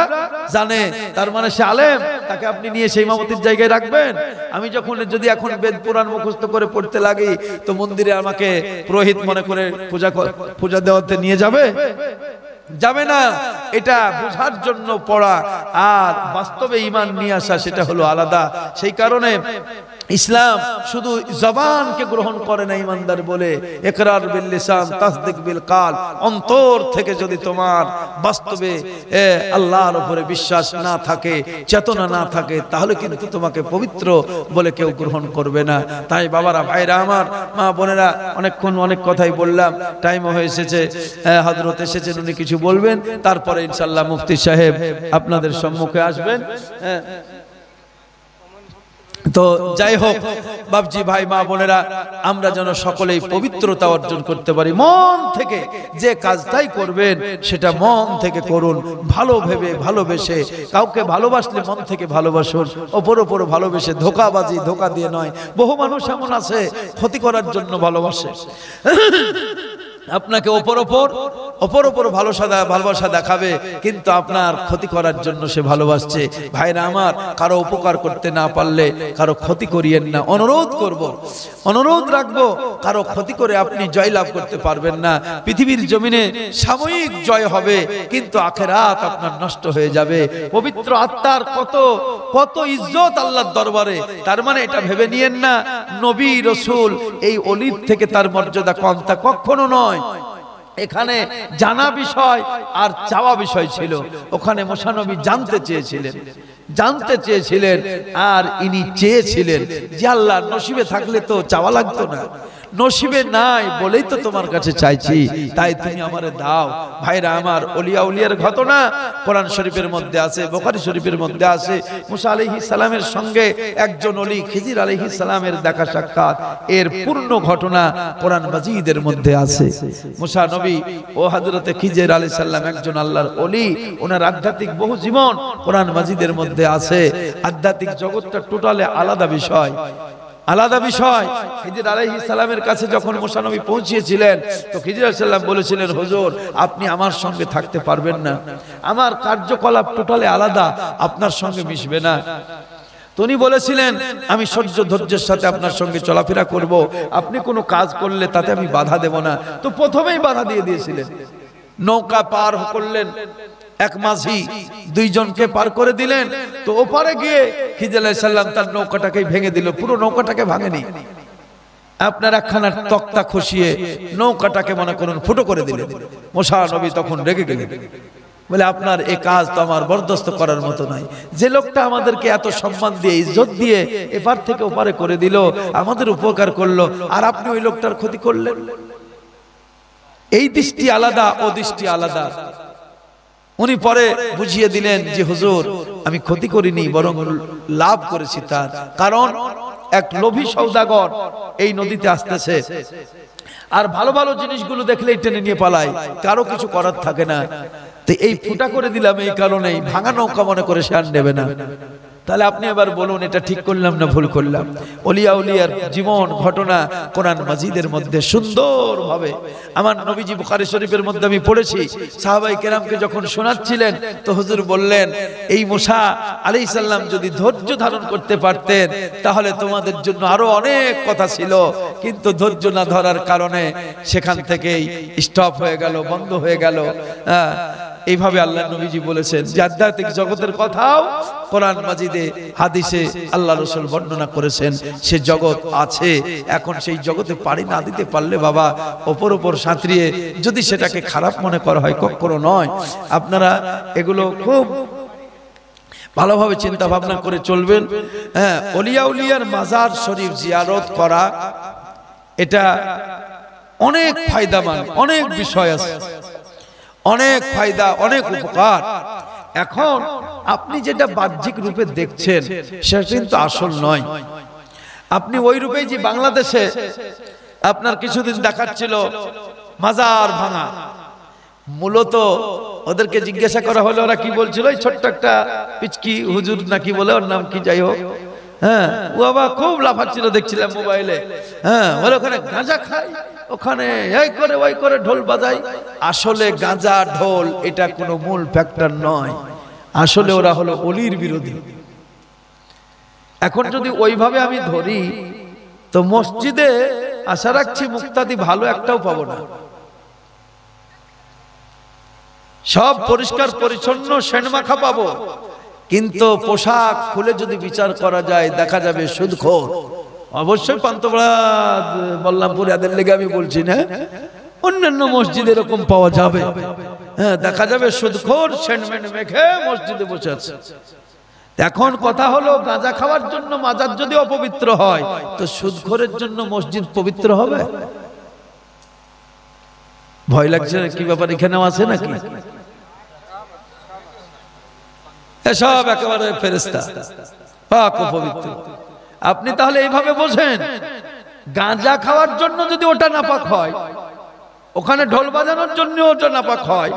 জানে। তার মানে সে আলেম, তাকে আপনি নিয়ে সেই ইমামতির জায়গায় রাখবেন? আমি যখন যদি এখন বেদ পুরাণ মুখস্থ করে পড়তে লাগি, তো মন্দিরে আমাকে পুরোহিত মনে করে পূজা দেওয়াতে নিয়ে যাবে? যাবে না। এটা বোঝার জন্য পড়া, আর বাস্তবে ঈমান নিয়ে আসা সেটা হলো আলাদা। সেই কারণে ইসলাম শুধু জবানকে গ্রহণ করে না ঈমানদার বলে, ইকরার বিল লিসান, তাসদিক বিল কালব। অন্তর থেকে যদি তোমার বাস্তবে আল্লাহর উপরে বিশ্বাস না থাকে, চেতনা না থাকে, তাহলে কিন্তু তোমাকে পবিত্র বলে কেউ গ্রহণ করবে না। তাই বাবারা, ভাইরা আমার, মা বোনেরা, অনেকক্ষণ অনেক কথাই বললাম, টাইমও হয়ে এসেছে। হযরত এসেছেন, উনি কিছু বলবেন, তারপরে ইনশাআল্লাহ মুফতি সাহেব আপনাদের সম্মুখে আসবেন। তো যাই হোক বাবজি, ভাই, মা বোনেরা, আমরা যেন সকলেই পবিত্রতা অর্জন করতে পারি। মন থেকে যে কাজটাই করবেন সেটা মন থেকে করুন, ভালো ভেবে, ভালোবেসে। কাউকে ভালোবাসলে মন থেকে ভালোবাসুন, ওপর ভালোবেসে, ধোকাবাজি, ধোকা দিয়ে নয়। বহু মানুষ এমন আছে ক্ষতি করার জন্য ভালোবাসে, আপনাকে ওপর ভালোবাসা দেখাবে, কিন্তু আপনার ক্ষতি করার জন্য সে ভালোবাসছে। ভাইরা আমার, কারো উপকার করতে না পারলে কারো ক্ষতি করিয়েন না। অনুরোধ রাখবো, কারো ক্ষতি করে আপনি জয় লাভ করতে পারবেন না। পৃথিবীর জমিনে সাময়িক জয় হবে, কিন্তু আখিরাত আপনার নষ্ট হয়ে যাবে। পবিত্র আত্মার কত ইজ্জত আল্লাহর দরবারে। তার মানে এটা ভেবে নিয়েন না নবী রাসূল এই ওলির থেকে তার মর্যাদা কম, তা কখনো নয়। এখানে জানা বিষয় আর চাওয়া বিষয় ছিল। ওখানে মুসা নবী জানতে চেয়েছিলেন, আর ইনি চেয়েছিলেন যে আল্লাহ, নসিবে থাকলে তো চাওয়া লাগতো না, নসিবে নাই বলেই তো তোমার কাছে চাইছি, তাই তুমি আমারে দাও। ভাইরা আমার, ওলিয়া উলিয়ার ঘটনা কোরআন শরীফের মধ্যে আছে, বুখারী শরীফের মধ্যে আছে। মুসা আলাইহিস সালামের সঙ্গে একজন ওলি খিজির আলাইহিস সালামের দেখা সাক্ষাৎ, এর পূর্ণ ঘটনা কোরআন মাজিদের মধ্যে আছে। মুসা নবী ও হযরতে খিজির আলাইহিস সালাম একজন আল্লাহর ওলি, ওনার আধ্যাত্মিক বহু জীবন কোরআন মাজিদের মধ্যে আছে। আধ্যাত্মিক জগৎটা টোটালি আলাদা বিষয়। খিজির আলাইহিস সালামের কাছে যখন মুসা নবী পৌঁছিয়েছিলেন, তো খিজির আলাইহিস সালাম বলেছিলেন, হুজুর, আপনি আমার সঙ্গে থাকতে পারবেন না, আমার কার্যকলাপ টোটালি আলাদা, আপনার সঙ্গে মিশবে না। তিনি বলেছিলেন, আমি ধৈর্যের সাথে আপনার সঙ্গে চলাফেরা করব, আপনি কোনো কাজ করলে তাতে আমি বাধা দেব না। তো প্রথমেই বাধা দিয়ে দিয়েছিলেন। নৌকা পার করলেন, এক মাঝি দুইজনকে পার করে দিলেন। তো ওপারে গিয়ে খিজির আলাইহিস সালাম তার নৌকাটাকে ভেঙে দিল, পুরো নৌকাটাকে ভাঙেনি, আপনার একখানা তক্তা খসিয়ে নৌকাটাকে মনে করুন ফুটো করে দিলেন। মুসা নবী তখন রেগে গেলেন, বলে, আপনার এই কাজ তো আমার বরদাস্ত করার মতো নয়। যে লোকটা আমাদেরকে এত সম্মান দিয়ে, ইজ্জত দিয়ে এপার থেকে ওপারে করে দিল, আমাদের উপকার করলো, আর আপনি ওই লোকটার ক্ষতি করলেন। এই দৃষ্টি আলাদা, ও দৃষ্টি আলাদা। উনি পরে বুঝিয়ে দিলেন যে হুজুর, আমি ক্ষতি করিনি, বরং লাভ করেছি তার। কারণ এক লোভী সওদাগর এই নদীতে আসতেছে, আর ভালো ভালো জিনিসগুলো দেখলেই টেনে নিয়ে পালায়, কারো কিছু করার থাকে না। তো এই ফুটা করে দিলাম এই কারণেই, ভাঙা নৌকা মনে করে সে আর নেবে না। তাহলে আপনি এবার বলুন এটা ঠিক করলাম না ভুল করলাম? ওলিয়া উলিয়ার জীবন ঘটনা কোরআন মাজিদের মধ্যে সুন্দরভাবে আমার নবীজি বুখারী শরীফের মধ্যে আমি পড়েছি। সাহাবায়ে কেরামকে যখন শোনাচ্ছিলেন তো হুজুর বললেন, এই মুসা আলাইহিস সালাম যদি ধৈর্য ধারণ করতে পারতেন তাহলে তোমাদের জন্য আরো অনেক কথা ছিল, কিন্তু ধৈর্য না ধরার কারণে সেখান থেকেই স্টপ হয়ে গেল, বন্ধ হয়ে গেল। এইভাবে আল্লাহ নবীজি বলেছেন যে আধ্যাত্মিক জগতের কথাও কোরআন মাজিদে হাদিসে আল্লাহ রাসূল বর্ণনা করেছেন। সে জগৎ আছে, এখন সেই জগতে পাড়ি না দিতে পারলে বাবা ওপর সাঁতরিয়ে যদি সেটাকে খারাপ মনে করা হয়, কখনো নয়। আপনারা এগুলো খুব ভালোভাবে চিন্তা ভাবনা করে চলবেন। হ্যাঁ, ওলিয়া উলিয়ার মাজার শরীফ জিয়ারত করা এটা অনেক ফায়দামান, অনেক বিষয় আছে, অনেক ফায়দা, অনেক উপকার। এখন আপনি যেটা বাহ্যিক রূপে দেখছেন সেটা কিন্তু আসল নয়। আপনি ওই রূপেই যে বাংলাদেশে আপনার কিছুদিন দেখাচ্ছিল মাজার ভাঙা, মূলত ওদেরকে জিজ্ঞাসা করা হলো ওরা কি বলছিল, ওই ছোট্ট একটা পিচকি হুজুর নাকি বলে, ওর নাম কি যাই হোক, হ্যাঁ, ও বাবা খুব লাফাচ্ছিল দেখছিলাম মোবাইলে। হ্যাঁ, বলে ওখানে গাঁজা খায়, ওখানে এই করে ওই করে ঢোল বাজায়। আসলে গাঁজা ঢোল এটা কোনো মূল ফ্যাক্টর নয়, আসলে ওরা হলো অলির বিরোধী। এখন যদি ওইভাবে আমি ধরি তো মসজিদে আশা রাখছি মুক্তাদি ভালো একটাও পাবো না। সব পরিষ্কার পরিচ্ছন্ন সেনমাখা পাবো, কিন্তু পোশাক খুলে যদি বিচার করা যায় দেখা যাবে সুদখোর। অবশ্যই পান্তপাড়া বল্লামপুর এদের লেগে আমি বলছি না, অন্যান্য মসজিদ এরকম পাওয়া যাবে। হ্যাঁ, দেখা যাবে সুদখোর সেন্টমেন্ট মেখে মসজিদে বসে আছে। এখন কথা হলো গাঁজা খাওয়ার জন্য মাজার যদি অপবিত্র হয় তো সুদখোরের জন্য মসজিদ পবিত্র হবে? ভয় লাগছে কি ব্যাপার, এখানেও আছে নাকি? এসব একেবারে ফেরেশতা, পাক ও পবিত্র। আপনি তাহলে এইভাবে বোঝেন, গাঁজা খাওয়ার জন্য যদি ওটা নাপাক হয়, ওখানে ঢোল বাজানোর জন্য ওটা নাপাক হয়,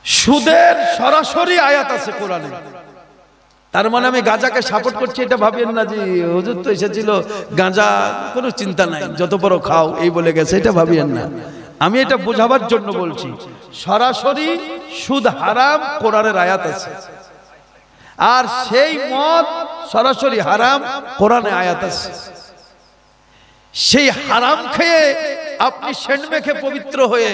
সুদের সরাসরি আয়াত আছে কোরআনে। তার মানে আমি গাঁজাকে সাপোর্ট করছি এটা ভাবেন না যে হুজুর তো এসেছিল গাঁজা কোনো চিন্তা নাই যত বড় খাও এই বলে গেছে, এটা ভাবেন না। আমি এটা বোঝাবার জন্য বলছি, সরাসরি সুদ হারাম কোরআনের আয়াত আছে, আর সেই মদ সরাসরি হারাম কোরআনে আয়াত আছে। সেই হারাম খেয়ে আপনি সেন্ট মেখে পবিত্র হয়ে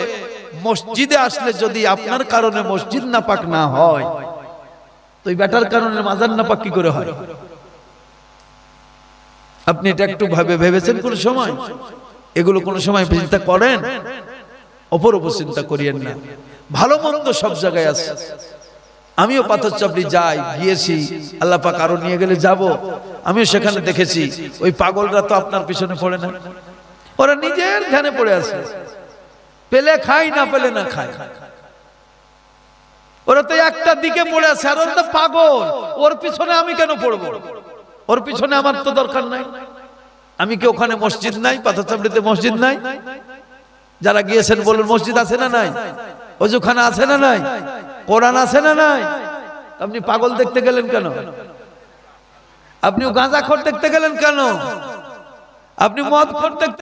মসজিদে আসলে যদি আপনার কারণে মসজিদ নাপাক না হয় তো এই ব্যাটার কারণে মাজার নাপাক কি করে হয়? আপনি এটা একটু ভেবেছেন কোন সময়? এগুলো কোন সময় চিন্তা করেন? অপর চিন্তা করিয়েন না। ভালো মন্দ সব জায়গায় আছে। আমিও পাথর চাপড়ি যাই, গিয়েছি, আল্লাহ পাক আরো নিয়ে গেলে যাব। আমিও সেখানে দেখেছি ওই পাগলরা তো আপনার পিছনে পড়ে না, ওরা নিজের ধ্যানে পড়ে আছে, পেলে খাই না পেলে না খায়। ওরা তো একটা দিকে পড়ে আছে, আর ওরা তো পাগল, ওর পিছনে আমি কেন পড়বো? ওর পিছনে আমার তো দরকার নাই। আমি কি ওখানে মসজিদ নাই? পাথর চাপড়িতে মসজিদ নাই? যারা গিয়েছেন বলুন মসজিদ আছে না নাই? ওযুখানা আছে না নাই? কোরআন আছে না নাই? আপনি পাগল দেখতে গেলেন কেন? আপনি গাঁজাখোর দেখতে গেলেন কেন? আপনি মদখোর দেখতে